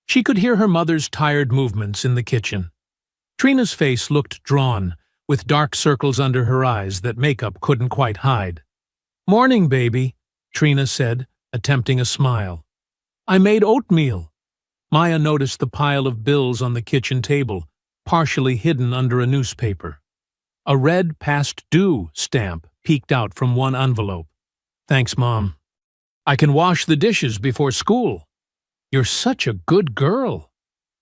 She could hear her mother's tired movements in the kitchen. Trina's face looked drawn, with dark circles under her eyes that makeup couldn't quite hide. "Morning, baby," Trina said, attempting a smile. "I made oatmeal." Maya noticed the pile of bills on the kitchen table, partially hidden under a newspaper. A red past due stamp peeked out from one envelope. "Thanks, Mom. I can wash the dishes before school." "You're such a good girl."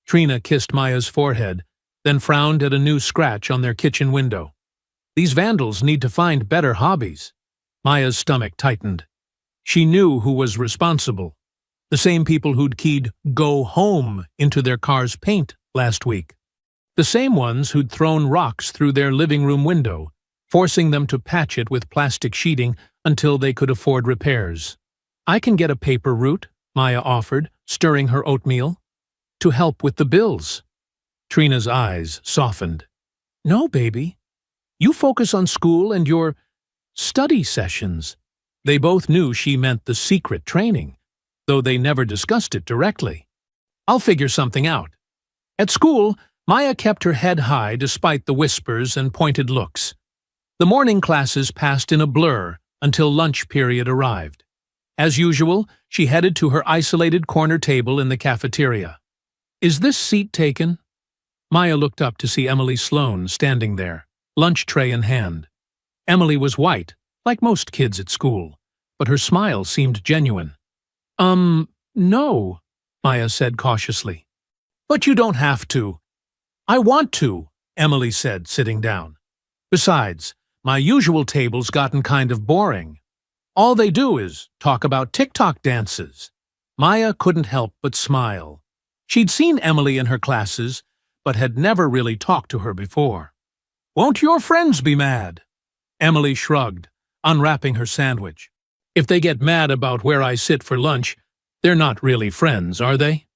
Trina kissed Maya's forehead, then frowned at a new scratch on their kitchen window. "These vandals need to find better hobbies." Maya's stomach tightened. She knew who was responsible. The same people who'd keyed "go home" into their car's paint last week. The same ones who'd thrown rocks through their living room window, forcing them to patch it with plastic sheeting until they could afford repairs. "I can get a paper route," Maya offered, stirring her oatmeal, "to help with the bills." Trina's eyes softened. "No, baby. You focus on school and your study sessions." They both knew she meant the secret training, though they never discussed it directly. "I'll figure something out." At school, Maya kept her head high despite the whispers and pointed looks. The morning classes passed in a blur until lunch period arrived. As usual, she headed to her isolated corner table in the cafeteria. "Is this seat taken?" Maya looked up to see Emily Sloan standing there, lunch tray in hand. Emily was white, like most kids at school, but her smile seemed genuine. No," Maya said cautiously. "But you don't have to." "I want to," Emily said, sitting down. "Besides, my usual table's gotten kind of boring. All they do is talk about TikTok dances." Maya couldn't help but smile. She'd seen Emily in her classes, but had never really talked to her before. "Won't your friends be mad?" Emily shrugged, unwrapping her sandwich. "If they get mad about where I sit for lunch, they're not really friends, are they?"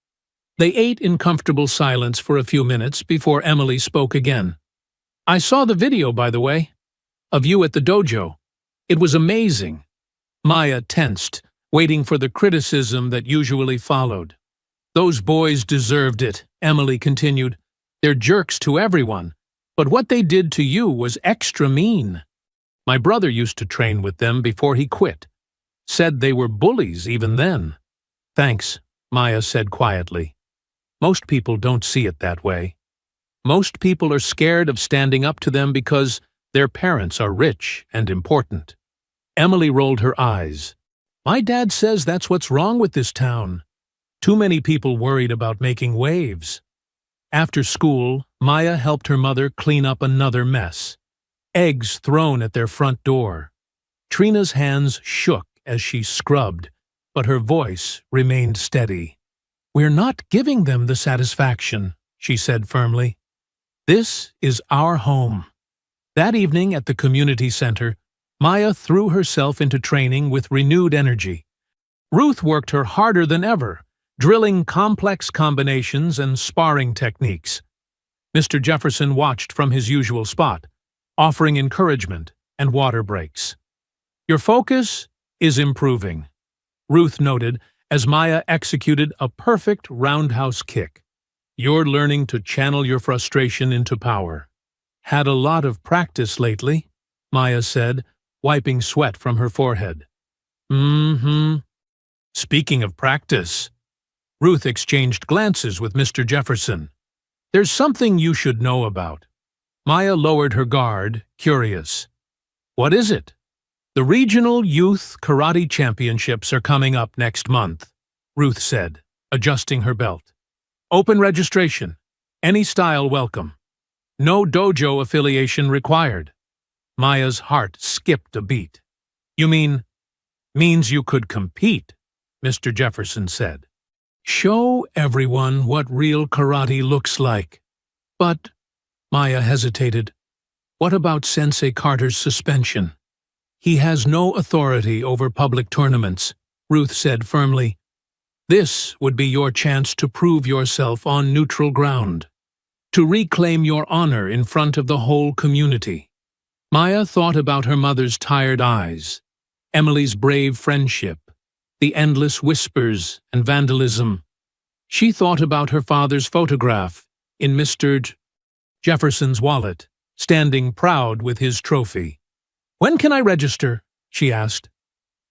They ate in comfortable silence for a few minutes before Emily spoke again. "I saw the video, by the way, of you at the dojo. It was amazing." Maya tensed, waiting for the criticism that usually followed. "Those boys deserved it," Emily continued. "They're jerks to everyone, but what they did to you was extra mean. My brother used to train with them before he quit. Said they were bullies even then." "Thanks," Maya said quietly. "Most people don't see it that way. Most people are scared of standing up to them because their parents are rich and important." Emily rolled her eyes. "My dad says that's what's wrong with this town. Too many people worried about making waves." After school, Maya helped her mother clean up another mess. Eggs thrown at their front door. Trina's hands shook as she scrubbed, but her voice remained steady. "We're not giving them the satisfaction," she said firmly. "This is our home." That evening at the community center, Maya threw herself into training with renewed energy. Ruth worked her harder than ever, drilling complex combinations and sparring techniques. Mr. Jefferson watched from his usual spot, offering encouragement and water breaks. "Your focus is improving," Ruth noted as Maya executed a perfect roundhouse kick. "You're learning to channel your frustration into power." "Had a lot of practice lately," Maya said, wiping sweat from her forehead. Speaking of practice," Ruth exchanged glances with Mr. Jefferson. "There's something you should know about." Maya lowered her guard, curious. "What is it?" "The Regional Youth Karate Championships are coming up next month," Ruth said, adjusting her belt. "Open registration. Any style welcome. No dojo affiliation required." Maya's heart skipped a beat. "You means you could compete," Mr. Jefferson said. "Show everyone what real karate looks like." "But," Maya hesitated, "what about Sensei Carter's suspension?" "He has no authority over public tournaments," Ruth said firmly. "This would be your chance to prove yourself on neutral ground, to reclaim your honor in front of the whole community." Maya thought about her mother's tired eyes, Emily's brave friendship, the endless whispers and vandalism. She thought about her father's photograph in Mr. Jefferson's wallet, standing proud with his trophy. "When can I register?" she asked.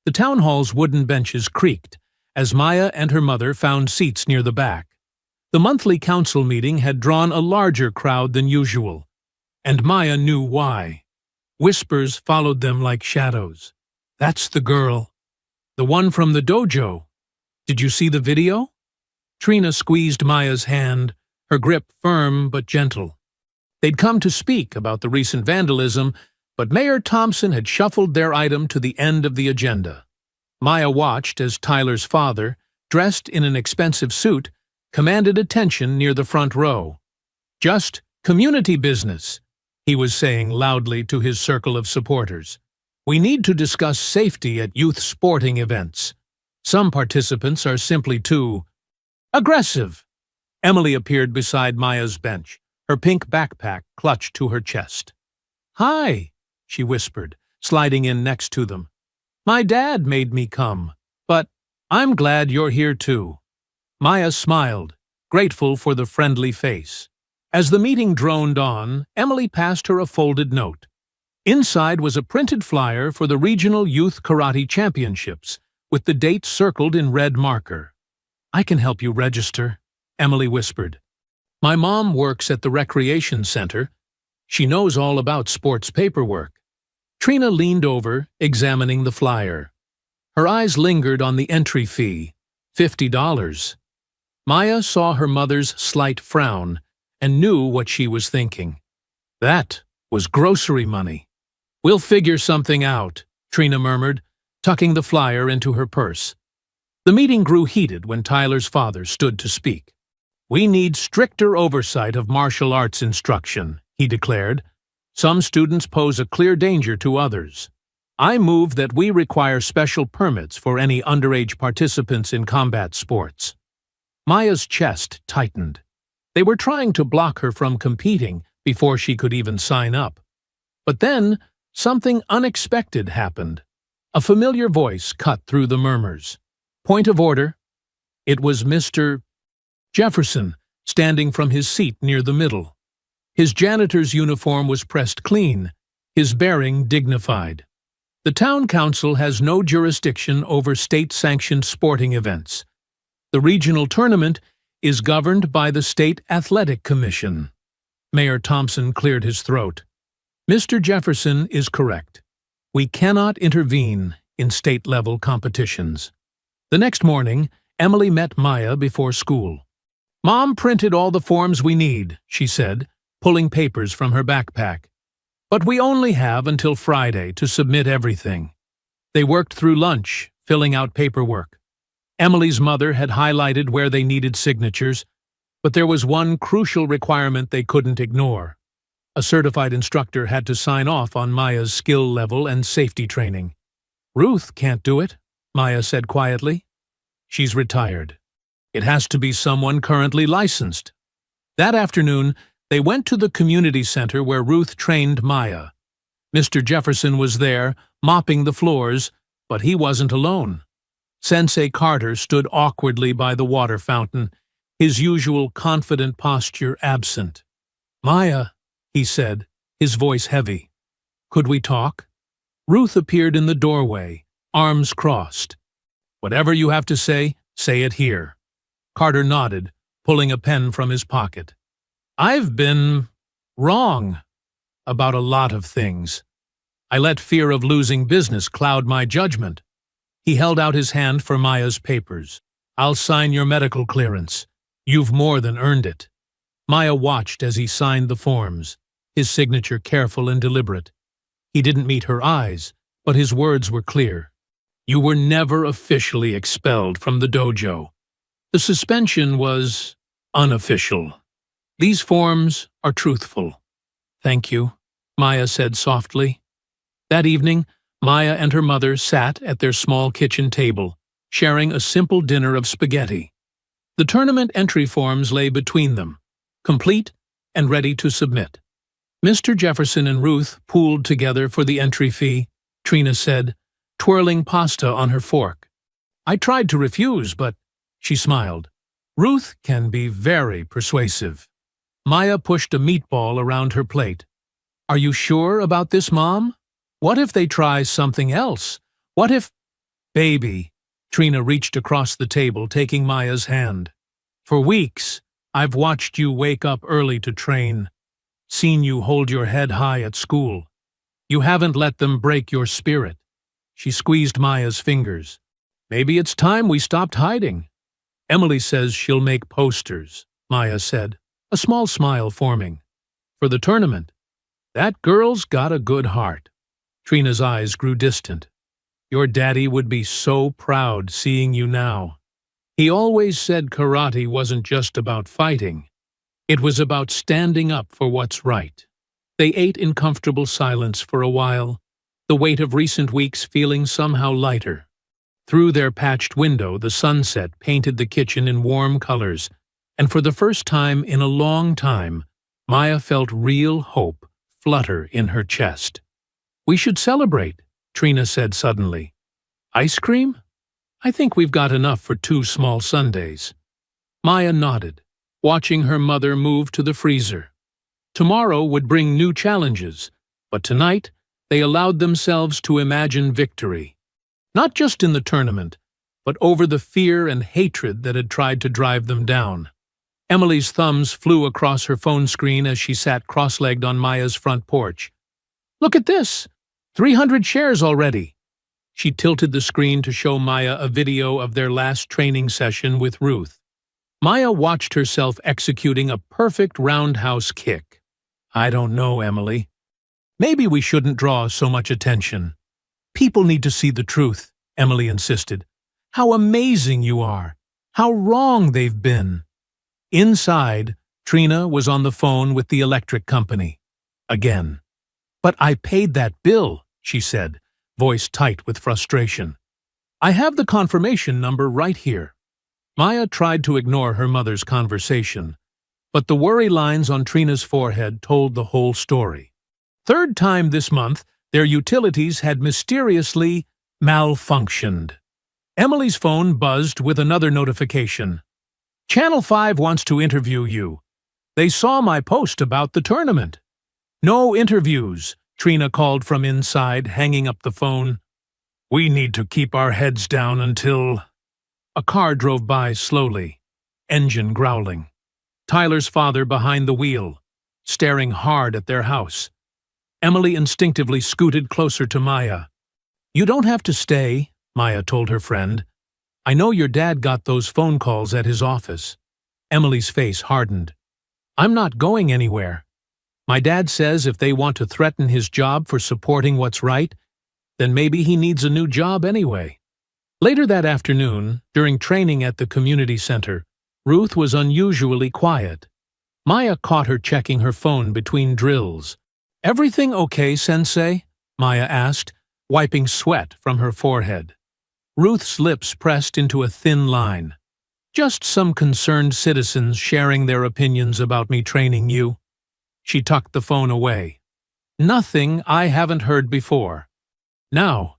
The town hall's wooden benches creaked as Maya and her mother found seats near the back. The monthly council meeting had drawn a larger crowd than usual, and Maya knew why. Whispers followed them like shadows. "That's the girl. The one from the dojo. Did you see the video?" Trina squeezed Maya's hand, her grip firm but gentle. They'd come to speak about the recent vandalism, but Mayor Thompson had shuffled their item to the end of the agenda. Maya watched as Tyler's father, dressed in an expensive suit, commanded attention near the front row. "Just community business," he was saying loudly to his circle of supporters. "We need to discuss safety at youth sporting events. Some participants are simply too aggressive." Emily appeared beside Maya's bench, her pink backpack clutched to her chest. "Hi," she whispered, sliding in next to them. "My dad made me come, but I'm glad you're here too." Maya smiled, grateful for the friendly face. As the meeting droned on, Emily passed her a folded note. Inside was a printed flyer for the Regional Youth Karate Championships, with the date circled in red marker. "I can help you register," Emily whispered. "My mom works at the recreation center. She knows all about sports paperwork." Trina leaned over, examining the flyer. Her eyes lingered on the entry fee, $50. Maya saw her mother's slight frown and knew what she was thinking. That was grocery money. "We'll figure something out," Trina murmured, tucking the flyer into her purse. The meeting grew heated when Tyler's father stood to speak. "We need stricter oversight of martial arts instruction," he declared. "Some students pose a clear danger to others. I move that we require special permits for any underage participants in combat sports." Maya's chest tightened. They were trying to block her from competing before she could even sign up. But then, something unexpected happened. A familiar voice cut through the murmurs. "Point of order." It was Mr. Jefferson, standing from his seat near the middle. His janitor's uniform was pressed clean, his bearing dignified. "The town council has no jurisdiction over state-sanctioned sporting events. The regional tournament is governed by the State Athletic Commission." Mayor Thompson cleared his throat. "Mr. Jefferson is correct. We cannot intervene in state-level competitions." The next morning, Emily met Maya before school. "Mom printed all the forms we need," she said, pulling papers from her backpack. "But we only have until Friday to submit everything." They worked through lunch, filling out paperwork. Emily's mother had highlighted where they needed signatures, but there was one crucial requirement they couldn't ignore. A certified instructor had to sign off on Maya's skill level and safety training. "Ruth can't do it," Maya said quietly. "She's retired. It has to be someone currently licensed." That afternoon, they went to the community center where Ruth trained Maya. Mr. Jefferson was there, mopping the floors, but he wasn't alone. Sensei Carter stood awkwardly by the water fountain, his usual confident posture absent. "Maya," he said, his voice heavy. "Could we talk?" Ruth appeared in the doorway, arms crossed. "Whatever you have to say it here." Carter nodded, pulling a pen from his pocket. "I've been wrong about a lot of things. I let fear of losing business cloud my judgment." He held out his hand for Maya's papers. "I'll sign your medical clearance. You've more than earned it." Maya watched as he signed the forms, his signature careful and deliberate. He didn't meet her eyes, but his words were clear. "You were never officially expelled from the dojo. The suspension was unofficial. These forms are truthful." "Thank you," Maya said softly. That evening, Maya and her mother sat at their small kitchen table, sharing a simple dinner of spaghetti. The tournament entry forms lay between them, complete and ready to submit. Mr. Jefferson and Ruth pooled together for the entry fee, Trina said, twirling pasta on her fork. I tried to refuse, but she smiled. Ruth can be very persuasive. Maya pushed a meatball around her plate. Are you sure about this, Mom? What if they try something else? What if… Baby, Trina reached across the table, taking Maya's hand. For weeks, I've watched you wake up early to train, seen you hold your head high at school. You haven't let them break your spirit. She squeezed Maya's fingers. Maybe it's time we stopped hiding. Emily says she'll make posters, Maya said, a small smile forming. For the tournament. That girl's got a good heart. Trina's eyes grew distant. Your daddy would be so proud seeing you now. He always said karate wasn't just about fighting. It was about standing up for what's right. They ate in comfortable silence for a while, the weight of recent weeks feeling somehow lighter. Through their patched window, the sunset painted the kitchen in warm colors, and for the first time in a long time, Maya felt real hope flutter in her chest. We should celebrate, Trina said suddenly. Ice cream? I think we've got enough for 2 small sundaes. Maya nodded, watching her mother move to the freezer. Tomorrow would bring new challenges, but tonight they allowed themselves to imagine victory. Not just in the tournament, but over the fear and hatred that had tried to drive them down. Emily's thumbs flew across her phone screen as she sat cross-legged on Maya's front porch. Look at this! 300 shares already! She tilted the screen to show Maya a video of their last training session with Ruth. Maya watched herself executing a perfect roundhouse kick. I don't know, Emily. Maybe we shouldn't draw so much attention. People need to see the truth, Emily insisted. How amazing you are! How wrong they've been! Inside, Trina was on the phone with the electric company. Again. But I paid that bill, she said, voice tight with frustration. I have the confirmation number right here. Maya tried to ignore her mother's conversation, but the worry lines on Trina's forehead told the whole story. 3rd time this month, their utilities had mysteriously malfunctioned. Emily's phone buzzed with another notification. Channel 5 wants to interview you. They saw my post about the tournament. No interviews, Trina called from inside, hanging up the phone. We need to keep our heads down until… A car drove by slowly, engine growling. Tyler's father behind the wheel, staring hard at their house. Emily instinctively scooted closer to Maya. You don't have to stay, Maya told her friend. I know your dad got those phone calls at his office. Emily's face hardened. I'm not going anywhere. My dad says if they want to threaten his job for supporting what's right, then maybe he needs a new job anyway. Later that afternoon, during training at the community center, Ruth was unusually quiet. Maya caught her checking her phone between drills. Everything okay, Sensei? Maya asked, wiping sweat from her forehead. Ruth's lips pressed into a thin line. Just some concerned citizens sharing their opinions about me training you. She tucked the phone away. Nothing I haven't heard before. Now,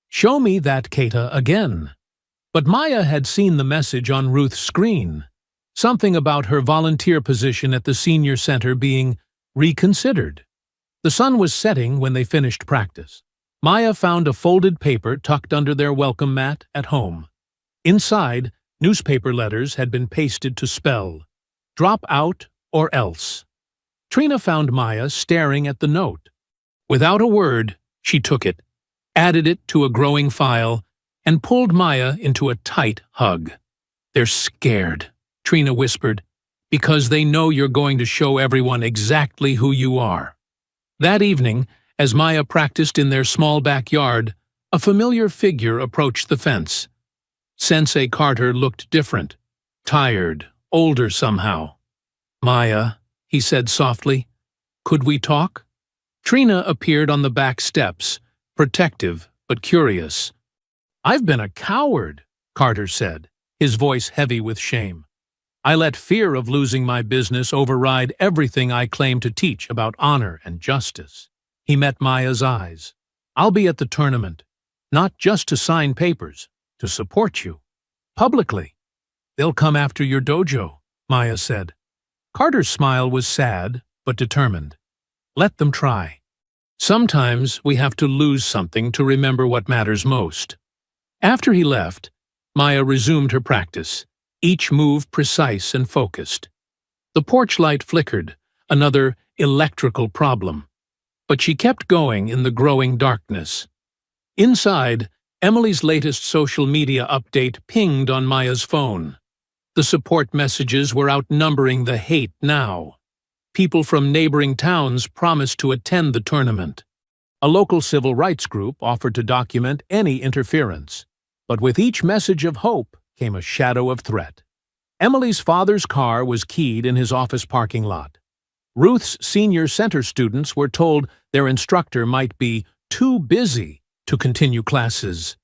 show me that Kata again. But Maya had seen the message on Ruth's screen. Something about her volunteer position at the senior center being reconsidered. The sun was setting when they finished practice. Maya found a folded paper tucked under their welcome mat at home. Inside, newspaper letters had been pasted to spell, "Drop out or else." Trina found Maya staring at the note. Without a word, she took it, added it to a growing file, and pulled Maya into a tight hug. They're scared, Trina whispered, because they know you're going to show everyone exactly who you are. That evening, as Maya practiced in their small backyard, a familiar figure approached the fence. Sensei Carter looked different, tired, older somehow. Maya, he said softly, could we talk? Trina appeared on the back steps, protective but curious. I've been a coward, Carter said, his voice heavy with shame. I let fear of losing my business override everything I claim to teach about honor and justice. He met Maya's eyes. I'll be at the tournament, not just to sign papers, to support you. Publicly. They'll come after your dojo, Maya said. Carter's smile was sad, but determined. Let them try. Sometimes we have to lose something to remember what matters most. After he left, Maya resumed her practice, each move precise and focused. The porch light flickered, another electrical problem. But she kept going in the growing darkness. Inside, Emily's latest social media update pinged on Maya's phone. The support messages were outnumbering the hate now. People from neighboring towns promised to attend the tournament. A local civil rights group offered to document any interference. But with each message of hope came a shadow of threat. Emily's father's car was keyed in his office parking lot. Ruth's senior center students were told their instructor might be too busy to continue classes.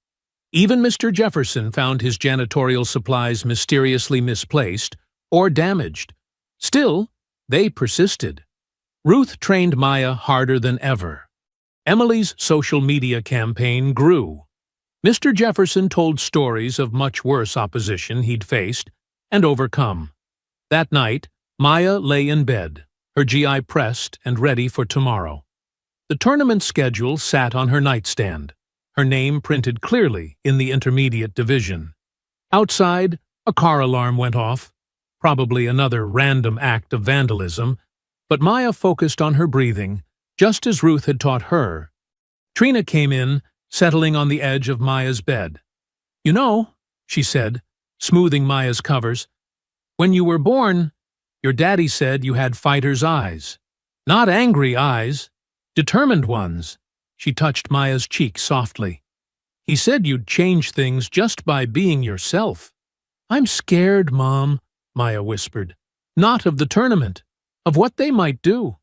Even Mr. Jefferson found his janitorial supplies mysteriously misplaced or damaged. Still, they persisted. Ruth trained Maya harder than ever. Emily's social media campaign grew. Mr. Jefferson told stories of much worse opposition he'd faced and overcome. That night, Maya lay in bed, her GI pressed and ready for tomorrow. The tournament schedule sat on her nightstand, her name printed clearly in the intermediate division. Outside, a car alarm went off, probably another random act of vandalism, but Maya focused on her breathing, just as Ruth had taught her. Trina came in, settling on the edge of Maya's bed. "You know," she said, smoothing Maya's covers, "when you were born, your daddy said you had fighter's eyes. Not angry eyes, determined ones." She touched Maya's cheek softly. "He said you'd change things just by being yourself." "I'm scared, Mom," Maya whispered. "Not of the tournament, of what they might do."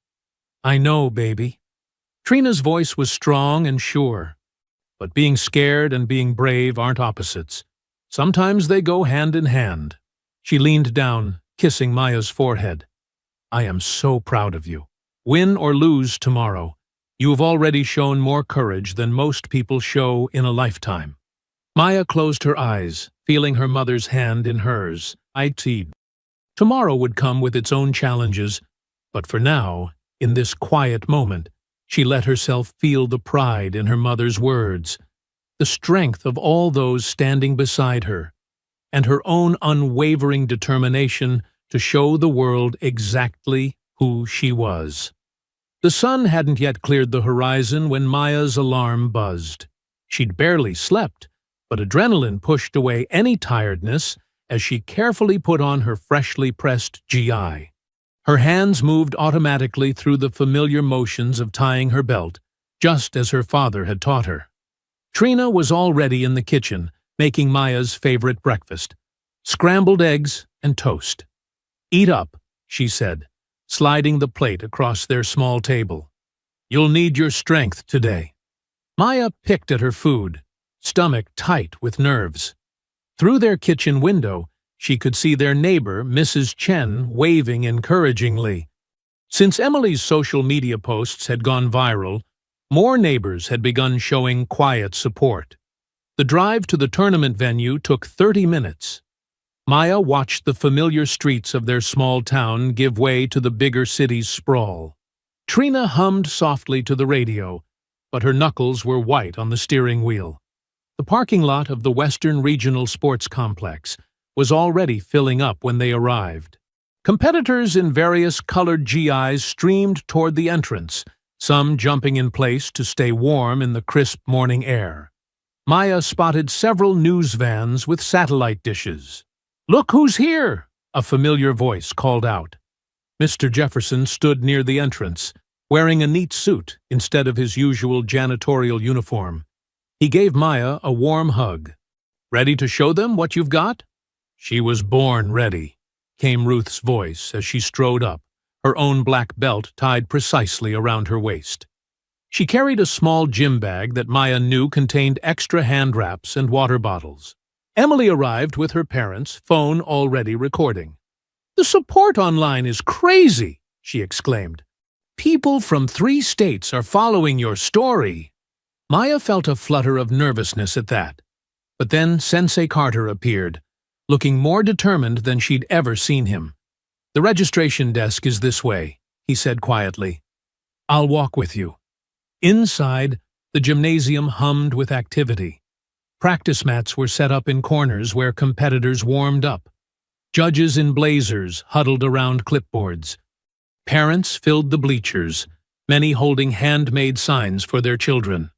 "I know, baby." Trina's voice was strong and sure. But being scared and being brave aren't opposites. Sometimes they go hand in hand. She leaned down, kissing Maya's forehead. "I am so proud of you. Win or lose tomorrow, you have already shown more courage than most people show in a lifetime." Maya closed her eyes, feeling her mother's hand in hers. Tomorrow would come with its own challenges, but for now, in this quiet moment, she let herself feel the pride in her mother's words, the strength of all those standing beside her, and her own unwavering determination to show the world exactly who she was. The sun hadn't yet cleared the horizon when Maya's alarm buzzed. She'd barely slept, but adrenaline pushed away any tiredness as she carefully put on her freshly pressed GI. Her hands moved automatically through the familiar motions of tying her belt, just as her father had taught her. Trina was already in the kitchen, making Maya's favorite breakfast, scrambled eggs and toast. "Eat up," she said, sliding the plate across their small table. "You'll need your strength today." Maya picked at her food, stomach tight with nerves. Through their kitchen window, she could see their neighbor, Mrs. Chen, waving encouragingly. Since Emily's social media posts had gone viral, more neighbors had begun showing quiet support. The drive to the tournament venue took 30 minutes. Maya watched the familiar streets of their small town give way to the bigger city's sprawl. Trina hummed softly to the radio, but her knuckles were white on the steering wheel. The parking lot of the Western Regional Sports Complex was already filling up when they arrived. Competitors in various colored GIs streamed toward the entrance, some jumping in place to stay warm in the crisp morning air. Maya spotted several news vans with satellite dishes. "Look who's here!" a familiar voice called out. Mr. Jefferson stood near the entrance, wearing a neat suit instead of his usual janitorial uniform. He gave Maya a warm hug. "Ready to show them what you've got?" "She was born ready," came Ruth's voice as she strode up, her own black belt tied precisely around her waist. She carried a small gym bag that Maya knew contained extra hand wraps and water bottles. Emily arrived with her parents, phone already recording. "The support online is crazy," she exclaimed. "People from 3 states are following your story." Maya felt a flutter of nervousness at that, But then Sensei Carter appeared, looking more determined than she'd ever seen him. "The registration desk is this way," he said quietly. "I'll walk with you." Inside, the gymnasium hummed with activity. Practice mats were set up in corners where competitors warmed up. Judges in blazers huddled around clipboards. Parents filled the bleachers, many holding handmade signs for their children.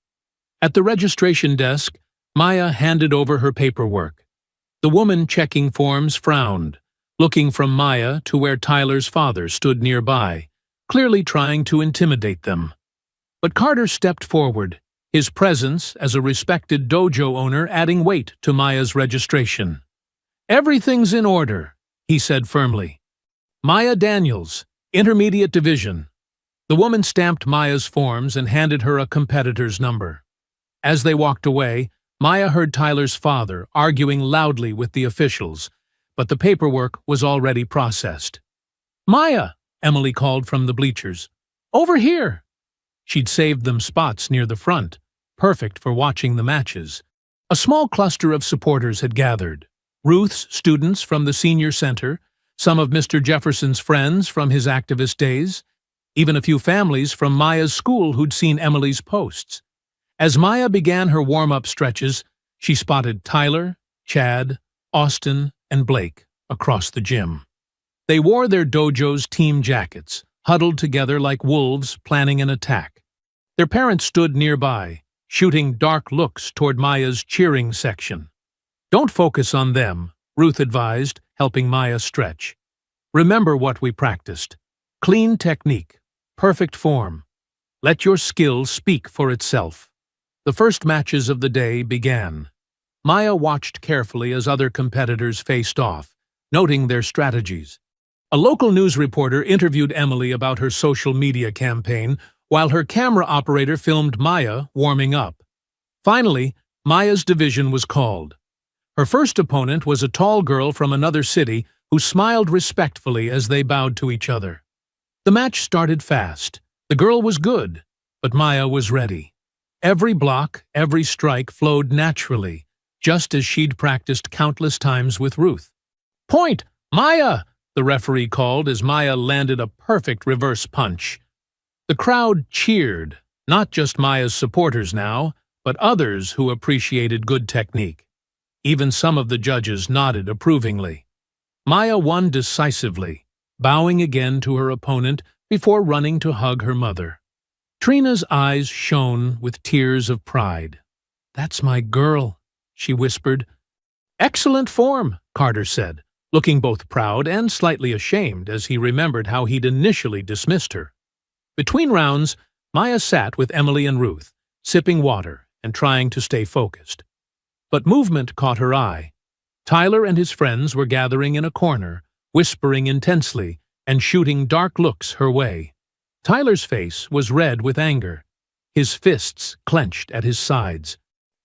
At the registration desk, Maya handed over her paperwork. The woman checking forms frowned, looking from Maya to where Tyler's father stood nearby, clearly trying to intimidate them. But Carter stepped forward, his presence as a respected dojo owner adding weight to Maya's registration. "Everything's in order," he said firmly. "Maya Daniels, Intermediate Division." The woman stamped Maya's forms and handed her a competitor's number. As they walked away, Maya heard Tyler's father arguing loudly with the officials, but the paperwork was already processed. "Maya," Emily called from the bleachers. "Over here." She'd saved them spots near the front, perfect for watching the matches. A small cluster of supporters had gathered. Ruth's students from the senior center, some of Mr. Jefferson's friends from his activist days, even a few families from Maya's school who'd seen Emily's posts. As Maya began her warm-up stretches, she spotted Tyler, Chad, Austin, and Blake across the gym. They wore their dojo's team jackets, huddled together like wolves planning an attack. Their parents stood nearby, shooting dark looks toward Maya's cheering section. "Don't focus on them," Ruth advised, helping Maya stretch. "Remember what we practiced. Clean technique, perfect form. Let your skill speak for itself." The first matches of the day began. Maya watched carefully as other competitors faced off, noting their strategies. A local news reporter interviewed Emily about her social media campaign, while her camera operator filmed Maya warming up. Finally, Maya's division was called. Her first opponent was a tall girl from another city who smiled respectfully as they bowed to each other. The match started fast. The girl was good, but Maya was ready. Every block, every strike flowed naturally, just as she'd practiced countless times with Ruth. "Point, Maya!" the referee called as Maya landed a perfect reverse punch. The crowd cheered, not just Maya's supporters now, but others who appreciated good technique. Even some of the judges nodded approvingly. Maya won decisively, bowing again to her opponent before running to hug her mother. Trina's eyes shone with tears of pride. "That's my girl," she whispered. "Excellent form," Carter said, looking both proud and slightly ashamed as he remembered how he'd initially dismissed her. Between rounds, Maya sat with Emily and Ruth, sipping water and trying to stay focused. But movement caught her eye. Tyler and his friends were gathering in a corner, whispering intensely and shooting dark looks her way. Tyler's face was red with anger, his fists clenched at his sides.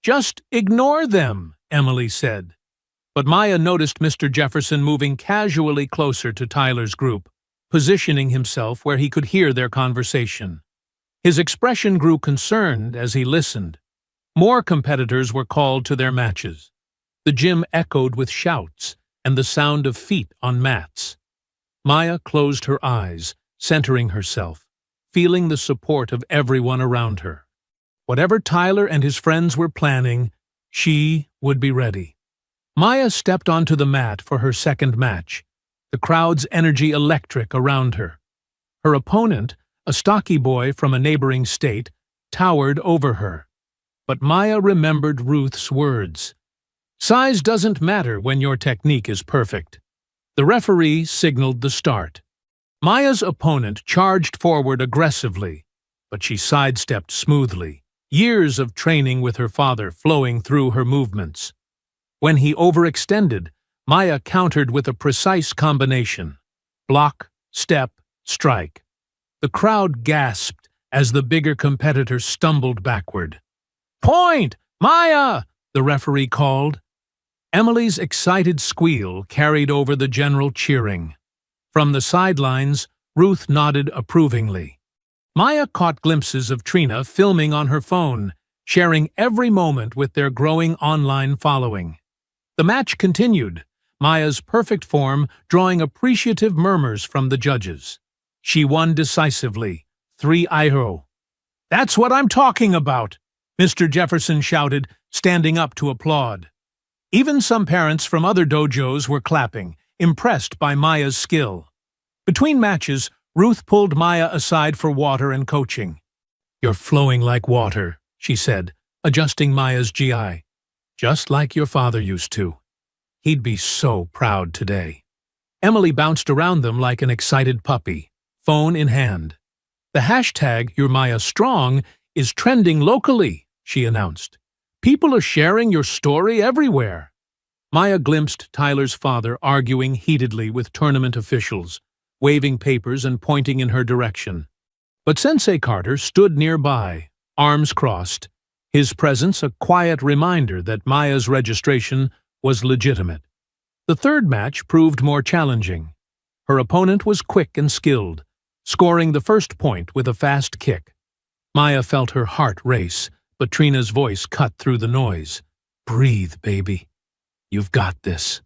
"Just ignore them," Emily said. But Maya noticed Mr. Jefferson moving casually closer to Tyler's group, positioning himself where he could hear their conversation. His expression grew concerned as he listened. More competitors were called to their matches. The gym echoed with shouts and the sound of feet on mats. Maya closed her eyes, centering herself, feeling the support of everyone around her. Whatever Tyler and his friends were planning, she would be ready. Maya stepped onto the mat for her second match, the crowd's energy electric around her. Her opponent, a stocky boy from a neighboring state, towered over her. But Maya remembered Ruth's words. "Size doesn't matter when your technique is perfect." The referee signaled the start. Maya's opponent charged forward aggressively, but she sidestepped smoothly, years of training with her father flowing through her movements. When he overextended, Maya countered with a precise combination: block, step, strike. The crowd gasped as the bigger competitor stumbled backward. "Point, Maya!" the referee called. Emily's excited squeal carried over the general cheering. From the sidelines, Ruth nodded approvingly. Maya caught glimpses of Trina filming on her phone, sharing every moment with their growing online following. The match continued, Maya's perfect form drawing appreciative murmurs from the judges. She won decisively, 3-0. "That's what I'm talking about," Mr. Jefferson shouted, standing up to applaud. Even some parents from other dojos were clapping, impressed by Maya's skill. Between matches, Ruth pulled Maya aside for water and coaching. "You're flowing like water," she said, adjusting Maya's GI. "Just like your father used to. He'd be so proud today." Emily bounced around them like an excited puppy, phone in hand. "The hashtag #YourMayaStrong is trending locally," she announced. "People are sharing your story everywhere." Maya glimpsed Tyler's father arguing heatedly with tournament officials, waving papers and pointing in her direction. But Sensei Carter stood nearby, arms crossed, his presence a quiet reminder that Maya's registration was legitimate. The third match proved more challenging. Her opponent was quick and skilled, scoring the first point with a fast kick. Maya felt her heart race, but Trina's voice cut through the noise. "Breathe, baby. You've got this."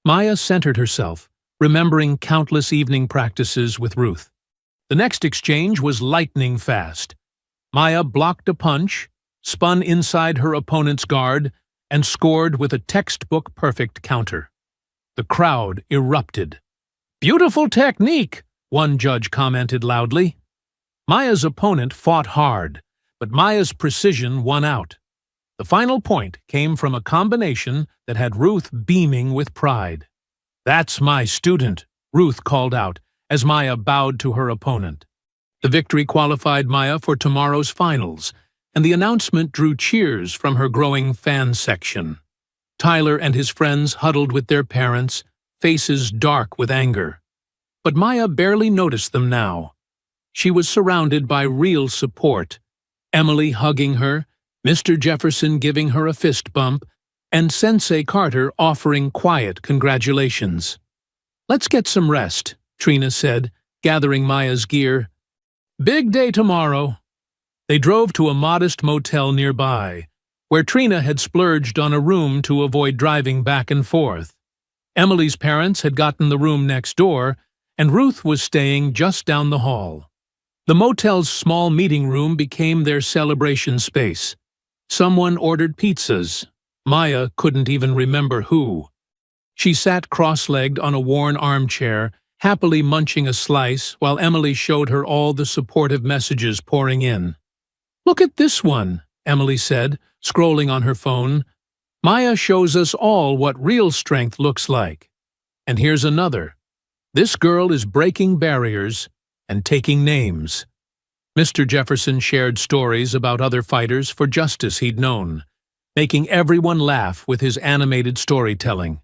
Maya centered herself, remembering countless evening practices with Ruth. The next exchange was lightning fast. Maya blocked a punch, spun inside her opponent's guard, and scored with a textbook-perfect counter. The crowd erupted. "Beautiful technique," one judge commented loudly. Maya's opponent fought hard, but Maya's precision won out. The final point came from a combination that had Ruth beaming with pride. "That's my student," Ruth called out as Maya bowed to her opponent. The victory qualified Maya for tomorrow's finals, and the announcement drew cheers from her growing fan section. Tyler and his friends huddled with their parents, faces dark with anger. But Maya barely noticed them now. She was surrounded by real support, Emily hugging her, Mr. Jefferson giving her a fist bump, and Sensei Carter offering quiet congratulations. "Let's get some rest," Trina said, gathering Maya's gear. "Big day tomorrow." They drove to a modest motel nearby, where Trina had splurged on a room to avoid driving back and forth. Emily's parents had gotten the room next door, and Ruth was staying just down the hall. The motel's small meeting room became their celebration space. Someone ordered pizzas. Maya couldn't even remember who. She sat cross-legged on a worn armchair, happily munching a slice while Emily showed her all the supportive messages pouring in. "Look at this one," Emily said, scrolling on her phone. "Maya shows us all what real strength looks like. And here's another. This girl is breaking barriers and taking names." Mr. Jefferson shared stories about other fighters for justice he'd known, making everyone laugh with his animated storytelling.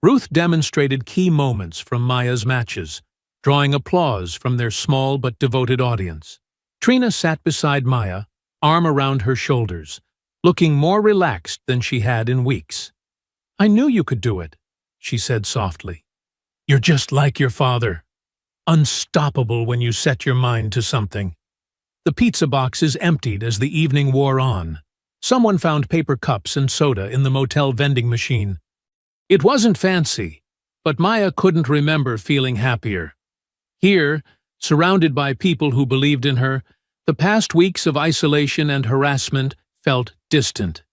Ruth demonstrated key moments from Maya's matches, drawing applause from their small but devoted audience. Trina sat beside Maya, arm around her shoulders, looking more relaxed than she had in weeks. "I knew you could do it," she said softly. "You're just like your father. Unstoppable when you set your mind to something." The pizza boxes emptied as the evening wore on. Someone found paper cups and soda in the motel vending machine. It wasn't fancy, but Maya couldn't remember feeling happier. Here, surrounded by people who believed in her, the past weeks of isolation and harassment felt distant.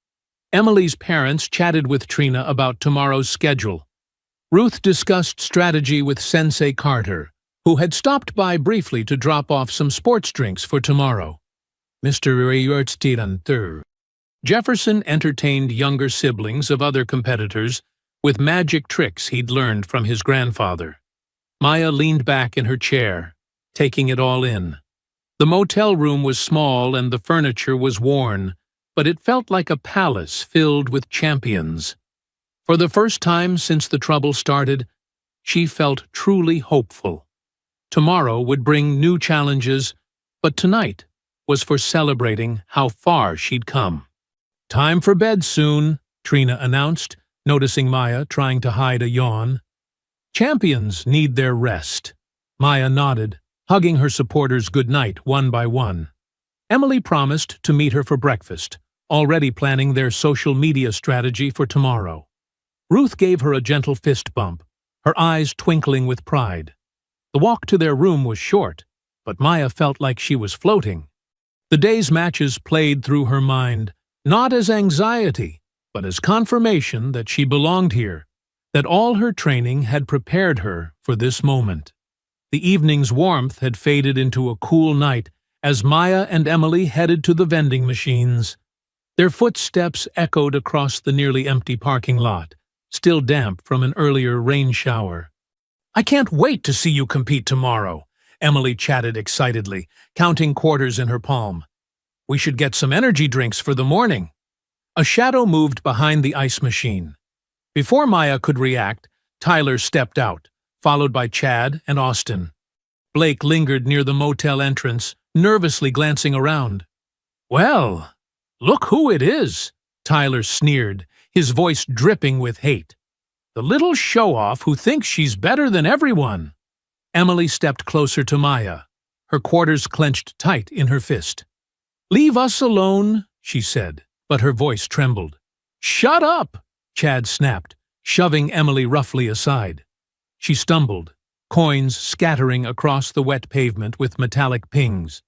Emily's parents chatted with Trina about tomorrow's schedule. Ruth discussed strategy with Sensei Carter, who had stopped by briefly to drop off some sports drinks for tomorrow. Mr. Jefferson entertained younger siblings of other competitors with magic tricks he'd learned from his grandfather. Maya leaned back in her chair, taking it all in. The motel room was small and the furniture was worn, but it felt like a palace filled with champions. For the first time since the trouble started, she felt truly hopeful. Tomorrow would bring new challenges, but tonight was for celebrating how far she'd come. "Time for bed soon," Trina announced, noticing Maya trying to hide a yawn. "Champions need their rest." Maya nodded, hugging her supporters goodnight one by one. Emily promised to meet her for breakfast, already planning their social media strategy for tomorrow. Ruth gave her a gentle fist bump, her eyes twinkling with pride. The walk to their room was short, but Maya felt like she was floating. The day's matches played through her mind, not as anxiety, but as confirmation that she belonged here, that all her training had prepared her for this moment. The evening's warmth had faded into a cool night as Maya and Emily headed to the vending machines. Their footsteps echoed across the nearly empty parking lot, still damp from an earlier rain shower. "I can't wait to see you compete tomorrow," Emily chatted excitedly, counting quarters in her palm. "We should get some energy drinks for the morning." A shadow moved behind the ice machine. Before Maya could react, Tyler stepped out, followed by Chad and Austin. Blake lingered near the motel entrance, nervously glancing around. "Well, look who it is," Tyler sneered, his voice dripping with hate. "The little show-off who thinks she's better than everyone." Emily stepped closer to Maya, her quarters clenched tight in her fist. "Leave us alone," she said, but her voice trembled. "Shut up!" Chad snapped, shoving Emily roughly aside. She stumbled, coins scattering across the wet pavement with metallic pings.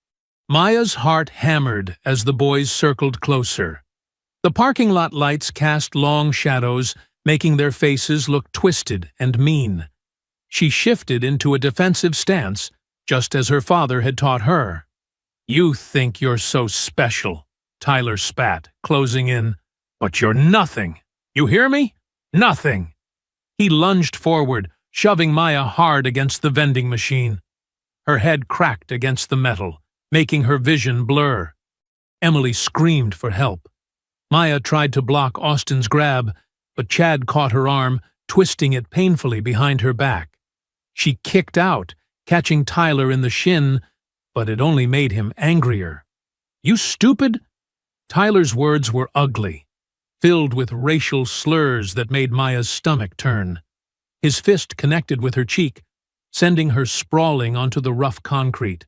Maya's heart hammered as the boys circled closer. The parking lot lights cast long shadows, making their faces look twisted and mean. She shifted into a defensive stance, just as her father had taught her. "You think you're so special," Tyler spat, closing in. "But you're nothing. You hear me? Nothing." He lunged forward, shoving Maya hard against the vending machine. Her head cracked against the metal, making her vision blur. Emily screamed for help. Maya tried to block Austin's grab, but Chad caught her arm, twisting it painfully behind her back. She kicked out, catching Tyler in the shin, but it only made him angrier. "You stupid!" Tyler's words were ugly, filled with racial slurs that made Maya's stomach turn. His fist connected with her cheek, sending her sprawling onto the rough concrete.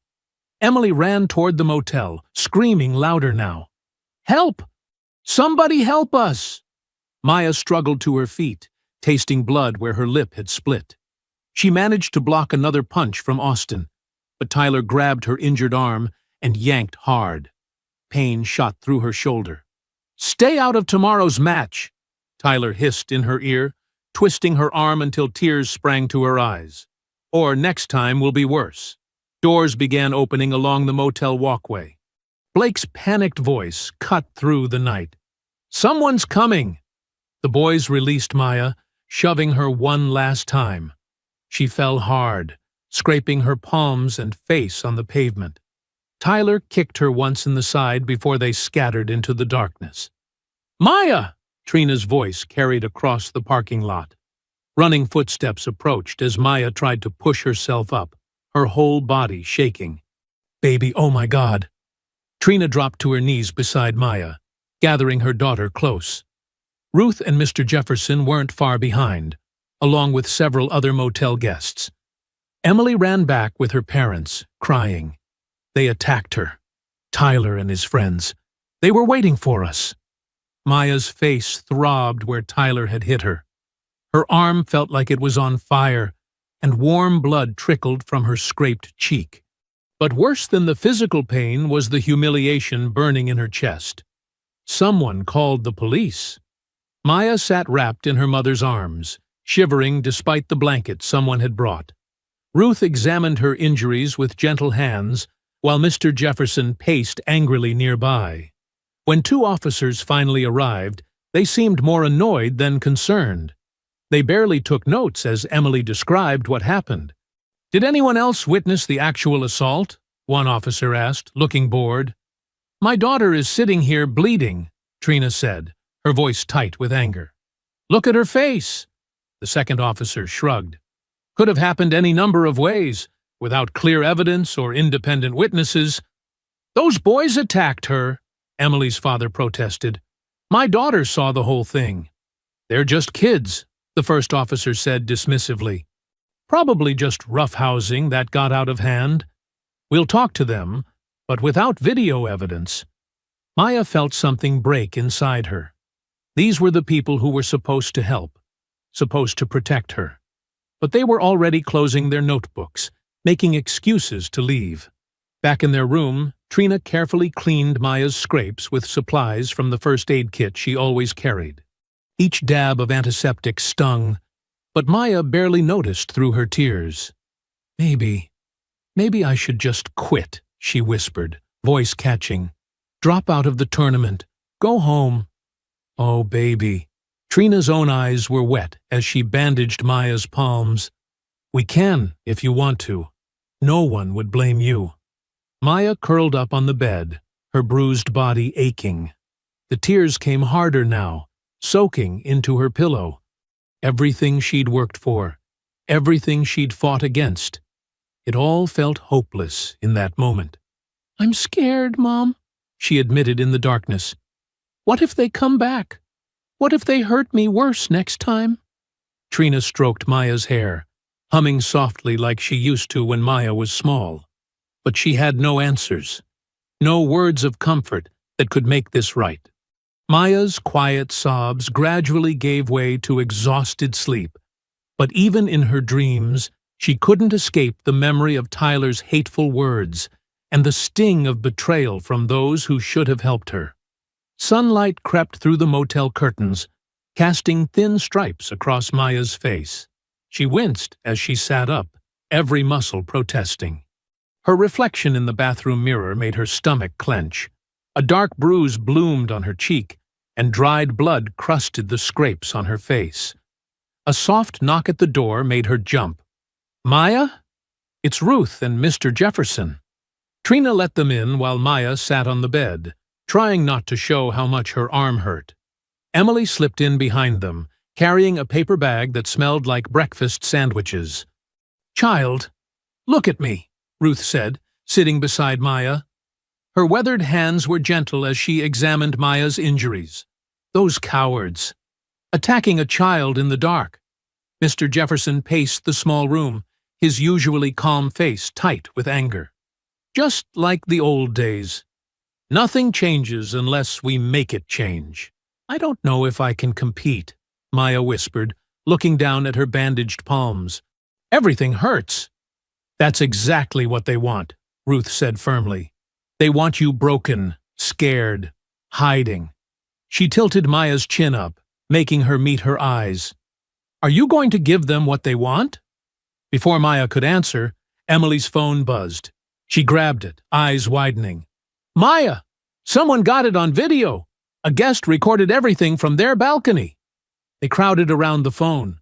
Emily ran toward the motel, screaming louder now. "Help! Somebody help us!" Maya struggled to her feet, tasting blood where her lip had split. She managed to block another punch from Austin, but Tyler grabbed her injured arm and yanked hard. Pain shot through her shoulder. "Stay out of tomorrow's match," Tyler hissed in her ear, twisting her arm until tears sprang to her eyes. "Or next time will be worse." Doors began opening along the motel walkway. Blake's panicked voice cut through the night. "Someone's coming!" The boys released Maya, shoving her one last time. She fell hard, scraping her palms and face on the pavement. Tyler kicked her once in the side before they scattered into the darkness. "Maya!" Trina's voice carried across the parking lot. Running footsteps approached as Maya tried to push herself up, her whole body shaking. "Baby, oh my God!" Trina dropped to her knees beside Maya, gathering her daughter close. Ruth and Mr. Jefferson weren't far behind, along with several other motel guests. Emily ran back with her parents, crying. They attacked her. Tyler and his friends. They were waiting for us. Maya's face throbbed where Tyler had hit her. Her arm felt like it was on fire, and warm blood trickled from her scraped cheek. But worse than the physical pain was the humiliation burning in her chest. Someone called the police. Maya sat wrapped in her mother's arms, shivering despite the blanket someone had brought. Ruth examined her injuries with gentle hands, while Mr. Jefferson paced angrily nearby. When two officers finally arrived, they seemed more annoyed than concerned. They barely took notes as Emily described what happened. "Did anyone else witness the actual assault?" one officer asked, looking bored. "My daughter is sitting here bleeding," Trina said, her voice tight with anger. "Look at her face." The second officer shrugged. "Could have happened any number of ways, without clear evidence or independent witnesses." "Those boys attacked her," Emily's father protested. "My daughter saw the whole thing." "They're just kids," the first officer said dismissively. "Probably just roughhousing that got out of hand. We'll talk to them, but without video evidence." Maya felt something break inside her. These were the people who were supposed to help, supposed to protect her. But they were already closing their notebooks, making excuses to leave. Back in their room, Trina carefully cleaned Maya's scrapes with supplies from the first aid kit she always carried. Each dab of antiseptic stung, but Maya barely noticed through her tears. Maybe I should just quit, she whispered, voice catching. Drop out of the tournament. Go home. Oh, baby. Trina's own eyes were wet as she bandaged Maya's palms. We can, if you want to. No one would blame you. Maya curled up on the bed, her bruised body aching. The tears came harder now, soaking into her pillow. Everything she'd worked for, everything she'd fought against. It all felt hopeless in that moment. I'm scared, Mom, she admitted in the darkness. What if they come back? What if they hurt me worse next time? Trina stroked Maya's hair, humming softly like she used to when Maya was small. But she had no answers, no words of comfort that could make this right. Maya's quiet sobs gradually gave way to exhausted sleep, but even in her dreams, she couldn't escape the memory of Tyler's hateful words and the sting of betrayal from those who should have helped her. Sunlight crept through the motel curtains, casting thin stripes across Maya's face. She winced as she sat up, every muscle protesting. Her reflection in the bathroom mirror made her stomach clench. A dark bruise bloomed on her cheek, and dried blood crusted the scrapes on her face. A soft knock at the door made her jump. Maya? It's Ruth and Mr. Jefferson. Trina let them in while Maya sat on the bed, trying not to show how much her arm hurt. Emily slipped in behind them, carrying a paper bag that smelled like breakfast sandwiches. Child, look at me, Ruth said, sitting beside Maya. Her weathered hands were gentle as she examined Maya's injuries. Those cowards. Attacking a child in the dark. Mr. Jefferson paced the small room, his usually calm face tight with anger. Just like the old days. Nothing changes unless we make it change. I don't know if I can compete, Maya whispered, looking down at her bandaged palms. Everything hurts. That's exactly what they want, Ruth said firmly. They want you broken, scared, hiding. She tilted Maya's chin up, making her meet her eyes. Are you going to give them what they want? Before Maya could answer, Emily's phone buzzed. She grabbed it, eyes widening. Maya! Someone got it on video! A guest recorded everything from their balcony. They crowded around the phone.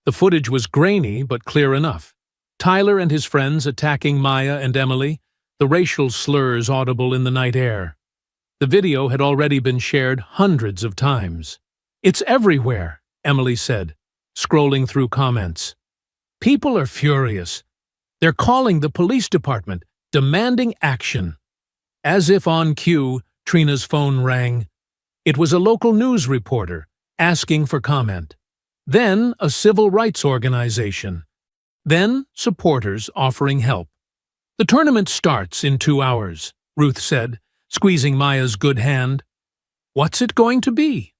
The footage was grainy but clear enough. Tyler and his friends attacking Maya and Emily, the racial slurs audible in the night air. The video had already been shared hundreds of times. It's everywhere, Emily said, scrolling through comments. People are furious. They're calling the police department, demanding action. As if on cue, Trina's phone rang. It was a local news reporter, asking for comment. Then a civil rights organization. Then supporters offering help. The tournament starts in 2 hours, Ruth said, squeezing Maya's good hand. What's it going to be?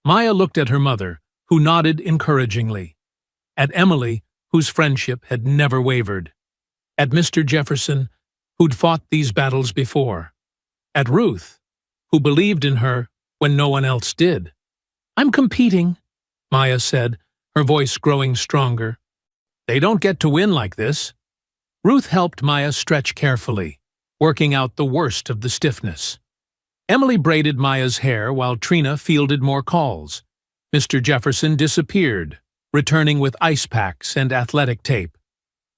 Maya looked at her mother, who nodded encouragingly. At Emily, whose friendship had never wavered. At Mr. Jefferson, who'd fought these battles before. At Ruth, who believed in her when no one else did. I'm competing, Maya said, her voice growing stronger. They don't get to win like this. Ruth helped Maya stretch carefully, working out the worst of the stiffness. Emily braided Maya's hair while Trina fielded more calls. Mr. Jefferson disappeared, returning with ice packs and athletic tape.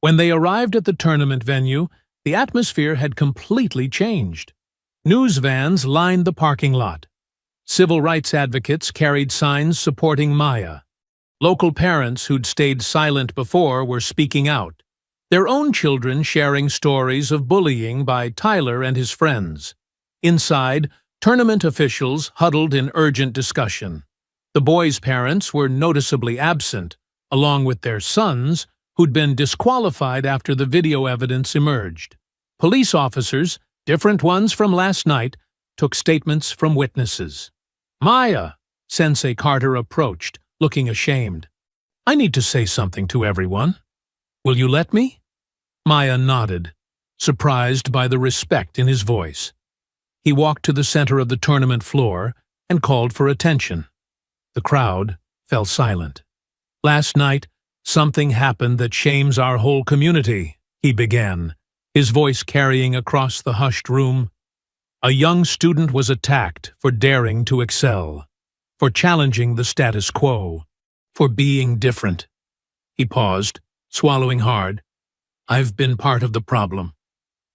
When they arrived at the tournament venue, the atmosphere had completely changed. News vans lined the parking lot. Civil rights advocates carried signs supporting Maya. Local parents who'd stayed silent before were speaking out, their own children sharing stories of bullying by Tyler and his friends. Inside, tournament officials huddled in urgent discussion. The boys' parents were noticeably absent, along with their sons, who'd been disqualified after the video evidence emerged. Police officers, different ones from last night, took statements from witnesses. "Maya," Sensei Carter approached, looking ashamed. "I need to say something to everyone. Will you let me?" Maya nodded, surprised by the respect in his voice. He walked to the center of the tournament floor and called for attention. The crowd fell silent. "Last night, something happened that shames our whole community," he began, his voice carrying across the hushed room. "A young student was attacked for daring to excel, for challenging the status quo, for being different." He paused, swallowing hard. "I've been part of the problem,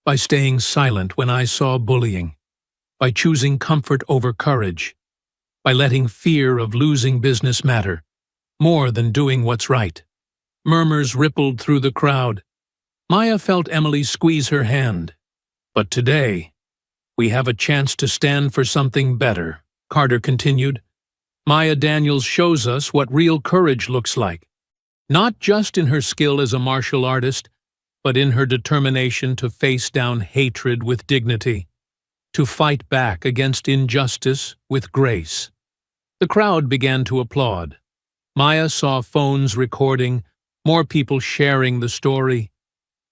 by staying silent when I saw bullying, by choosing comfort over courage, by letting fear of losing business matter more than doing what's right." Murmurs rippled through the crowd. Maya felt Emily squeeze her hand. "But today, we have a chance to stand for something better," Carter continued. "Maya Daniels shows us what real courage looks like, not just in her skill as a martial artist, but in her determination to face down hatred with dignity, to fight back against injustice with grace." The crowd began to applaud. Maya saw phones recording, more people sharing the story.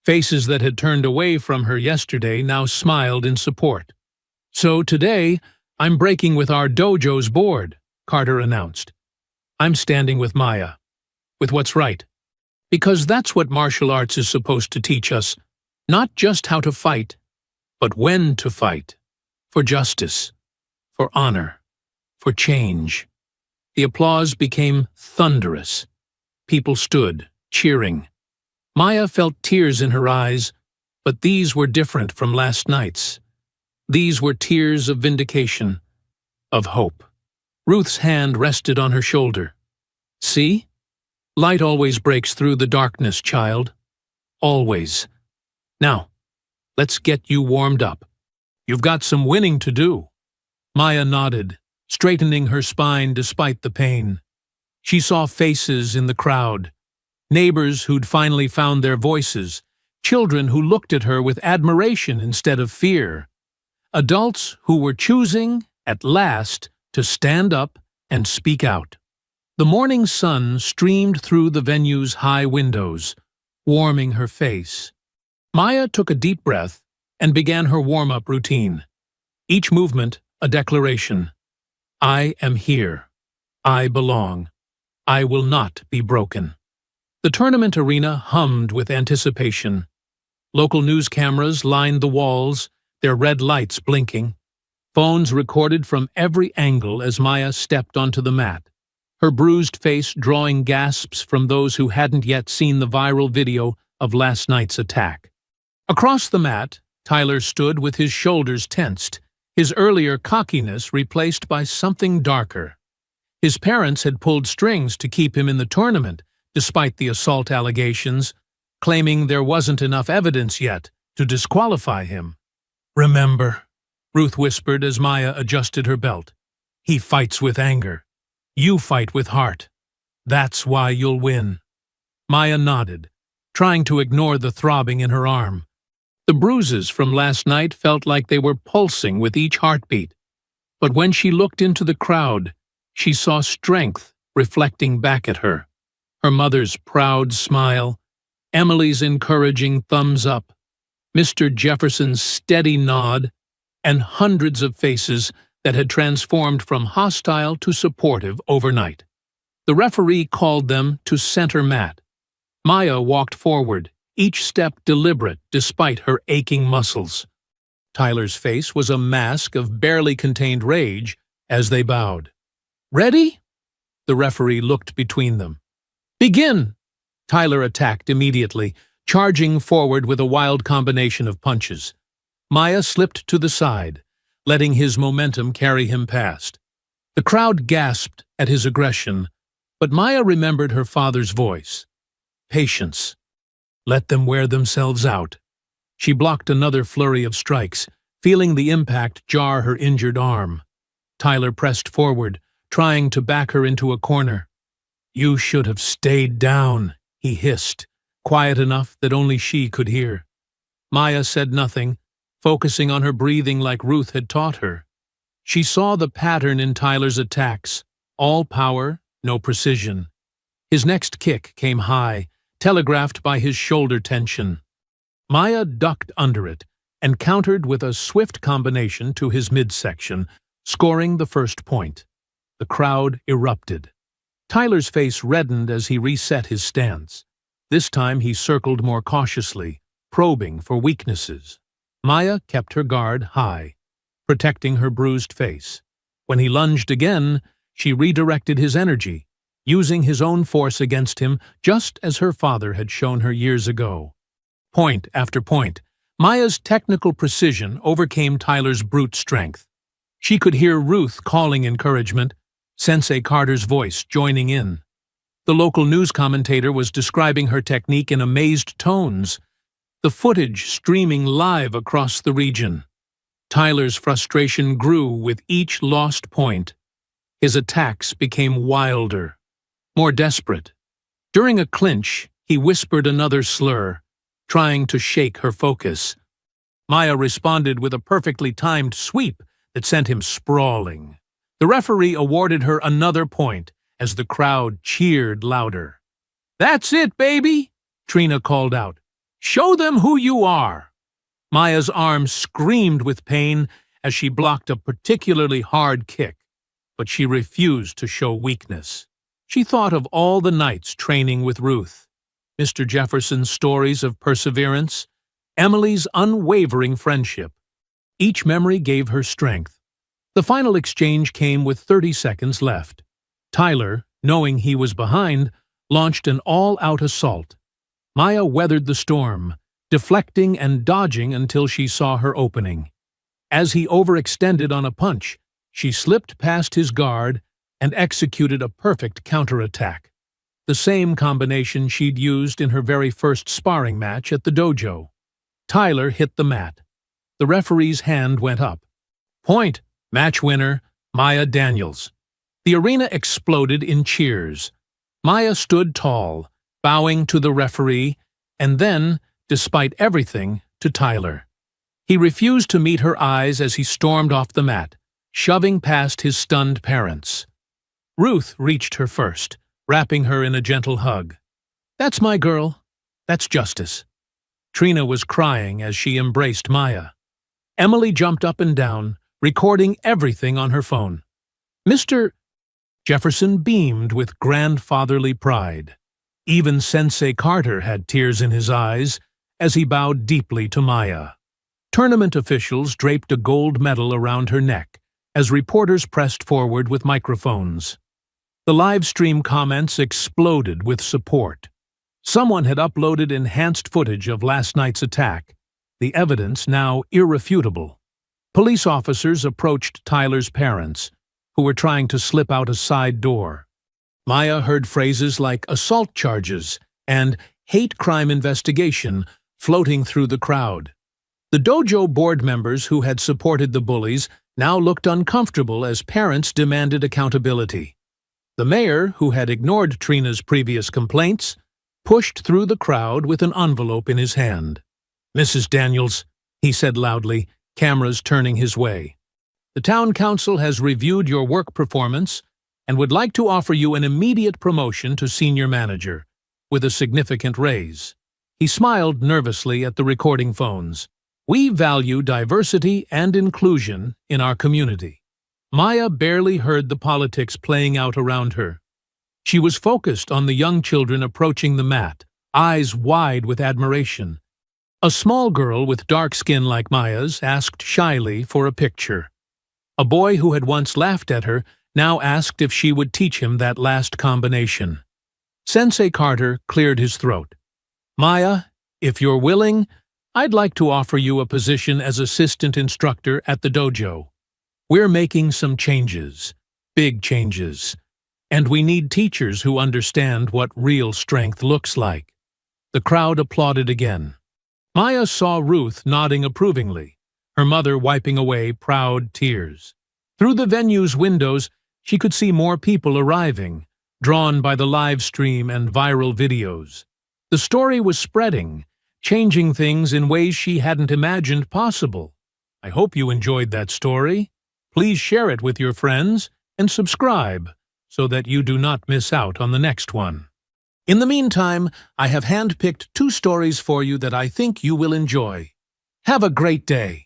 Faces that had turned away from her yesterday now smiled in support. "So today, I'm breaking with our dojo's board," Carter announced. "I'm standing with Maya, with what's right. Because that's what martial arts is supposed to teach us, not just how to fight, but when to fight. For justice, for honor, for change." The applause became thunderous. People stood, cheering. Maya felt tears in her eyes, but these were different from last night's. These were tears of vindication, of hope. Ruth's hand rested on her shoulder. "See? Light always breaks through the darkness, child. Always. Now, let's get you warmed up. You've got some winning to do." Maya nodded, straightening her spine despite the pain. She saw faces in the crowd, neighbors who'd finally found their voices, children who looked at her with admiration instead of fear, adults who were choosing, at last, to stand up and speak out. The morning sun streamed through the venue's high windows, warming her face. Maya took a deep breath and began her warm-up routine. Each movement a declaration. "I am here. I belong. I will not be broken." The tournament arena hummed with anticipation. Local news cameras lined the walls, their red lights blinking. Phones recorded from every angle as Maya stepped onto the mat, her bruised face drawing gasps from those who hadn't yet seen the viral video of last night's attack. Across the mat, Tyler stood with his shoulders tensed, his earlier cockiness replaced by something darker. His parents had pulled strings to keep him in the tournament, despite the assault allegations, claiming there wasn't enough evidence yet to disqualify him. "Remember," Ruth whispered as Maya adjusted her belt, "he fights with anger. You fight with heart. That's why you'll win." Maya nodded, trying to ignore the throbbing in her arm. The bruises from last night felt like they were pulsing with each heartbeat. But when she looked into the crowd, she saw strength reflecting back at her. Her mother's proud smile, Emily's encouraging thumbs up, Mr. Jefferson's steady nod, and hundreds of faces that had transformed from hostile to supportive overnight. The referee called them to center mat. Maya walked forward, each step deliberate despite her aching muscles. Tyler's face was a mask of barely contained rage as they bowed. "Ready?" The referee looked between them. "Begin!" Tyler attacked immediately, charging forward with a wild combination of punches. Maya slipped to the side, letting his momentum carry him past. The crowd gasped at his aggression, but Maya remembered her father's voice. Patience. Let them wear themselves out. She blocked another flurry of strikes, feeling the impact jar her injured arm. Tyler pressed forward, trying to back her into a corner. "You should have stayed down," he hissed, quiet enough that only she could hear. Maya said nothing, focusing on her breathing like Ruth had taught her. She saw the pattern in Tyler's attacks. All power, no precision. His next kick came high, telegraphed by his shoulder tension. Maya ducked under it and countered with a swift combination to his midsection, scoring the first point. The crowd erupted. Tyler's face reddened as he reset his stance. This time he circled more cautiously, probing for weaknesses. Maya kept her guard high, protecting her bruised face. When he lunged again, she redirected his energy, using his own force against him just as her father had shown her years ago. Point after point, Maya's technical precision overcame Tyler's brute strength. She could hear Ruth calling encouragement, Sensei Carter's voice joining in. The local news commentator was describing her technique in amazed tones, the footage streaming live across the region. Tyler's frustration grew with each lost point. His attacks became wilder, more desperate. During a clinch, he whispered another slur, trying to shake her focus. Maya responded with a perfectly timed sweep that sent him sprawling. The referee awarded her another point as the crowd cheered louder. "That's it, baby!" Trina called out. "Show them who you are!" Maya's arm screamed with pain as she blocked a particularly hard kick, but she refused to show weakness. She thought of all the nights training with Ruth, Mr. Jefferson's stories of perseverance, Emily's unwavering friendship. Each memory gave her strength. The final exchange came with 30 seconds left. Tyler, knowing he was behind, launched an all-out assault. Maya weathered the storm, deflecting and dodging until she saw her opening. As he overextended on a punch, she slipped past his guard and executed a perfect counterattack. The same combination she'd used in her very first sparring match at the dojo. Tyler hit the mat. The referee's hand went up. Point, match winner, Maya Daniels. The arena exploded in cheers. Maya stood tall, bowing to the referee, and then, despite everything, to Tyler. He refused to meet her eyes as he stormed off the mat, shoving past his stunned parents. Ruth reached her first, wrapping her in a gentle hug. "That's my girl. That's justice." Trina was crying as she embraced Maya. Emily jumped up and down, recording everything on her phone. Mr. Jefferson beamed with grandfatherly pride. Even Sensei Carter had tears in his eyes as he bowed deeply to Maya. Tournament officials draped a gold medal around her neck as reporters pressed forward with microphones. The live stream comments exploded with support. Someone had uploaded enhanced footage of last night's attack, the evidence now irrefutable. Police officers approached Tyler's parents, who were trying to slip out a side door. Maya heard phrases like assault charges and hate crime investigation floating through the crowd. The dojo board members who had supported the bullies now looked uncomfortable as parents demanded accountability. The mayor, who had ignored Trina's previous complaints, pushed through the crowd with an envelope in his hand. "Mrs. Daniels," he said loudly, cameras turning his way. "The town council has reviewed your work performance and would like to offer you an immediate promotion to senior manager, with a significant raise." He smiled nervously at the recording phones. "We value diversity and inclusion in our community." Maya barely heard the politics playing out around her. She was focused on the young children approaching the mat, eyes wide with admiration. A small girl with dark skin like Maya's asked shyly for a picture. A boy who had once laughed at her now asked if she would teach him that last combination. Sensei Carter cleared his throat. "Maya, if you're willing, I'd like to offer you a position as assistant instructor at the dojo. We're making some changes, big changes, and we need teachers who understand what real strength looks like." The crowd applauded again. Maya saw Ruth nodding approvingly, her mother wiping away proud tears. Through the venue's windows, she could see more people arriving, drawn by the live stream and viral videos. The story was spreading, changing things in ways she hadn't imagined possible. I hope you enjoyed that story. Please share it with your friends and subscribe so that you do not miss out on the next one. In the meantime, I have handpicked 2 stories for you that I think you will enjoy. Have a great day.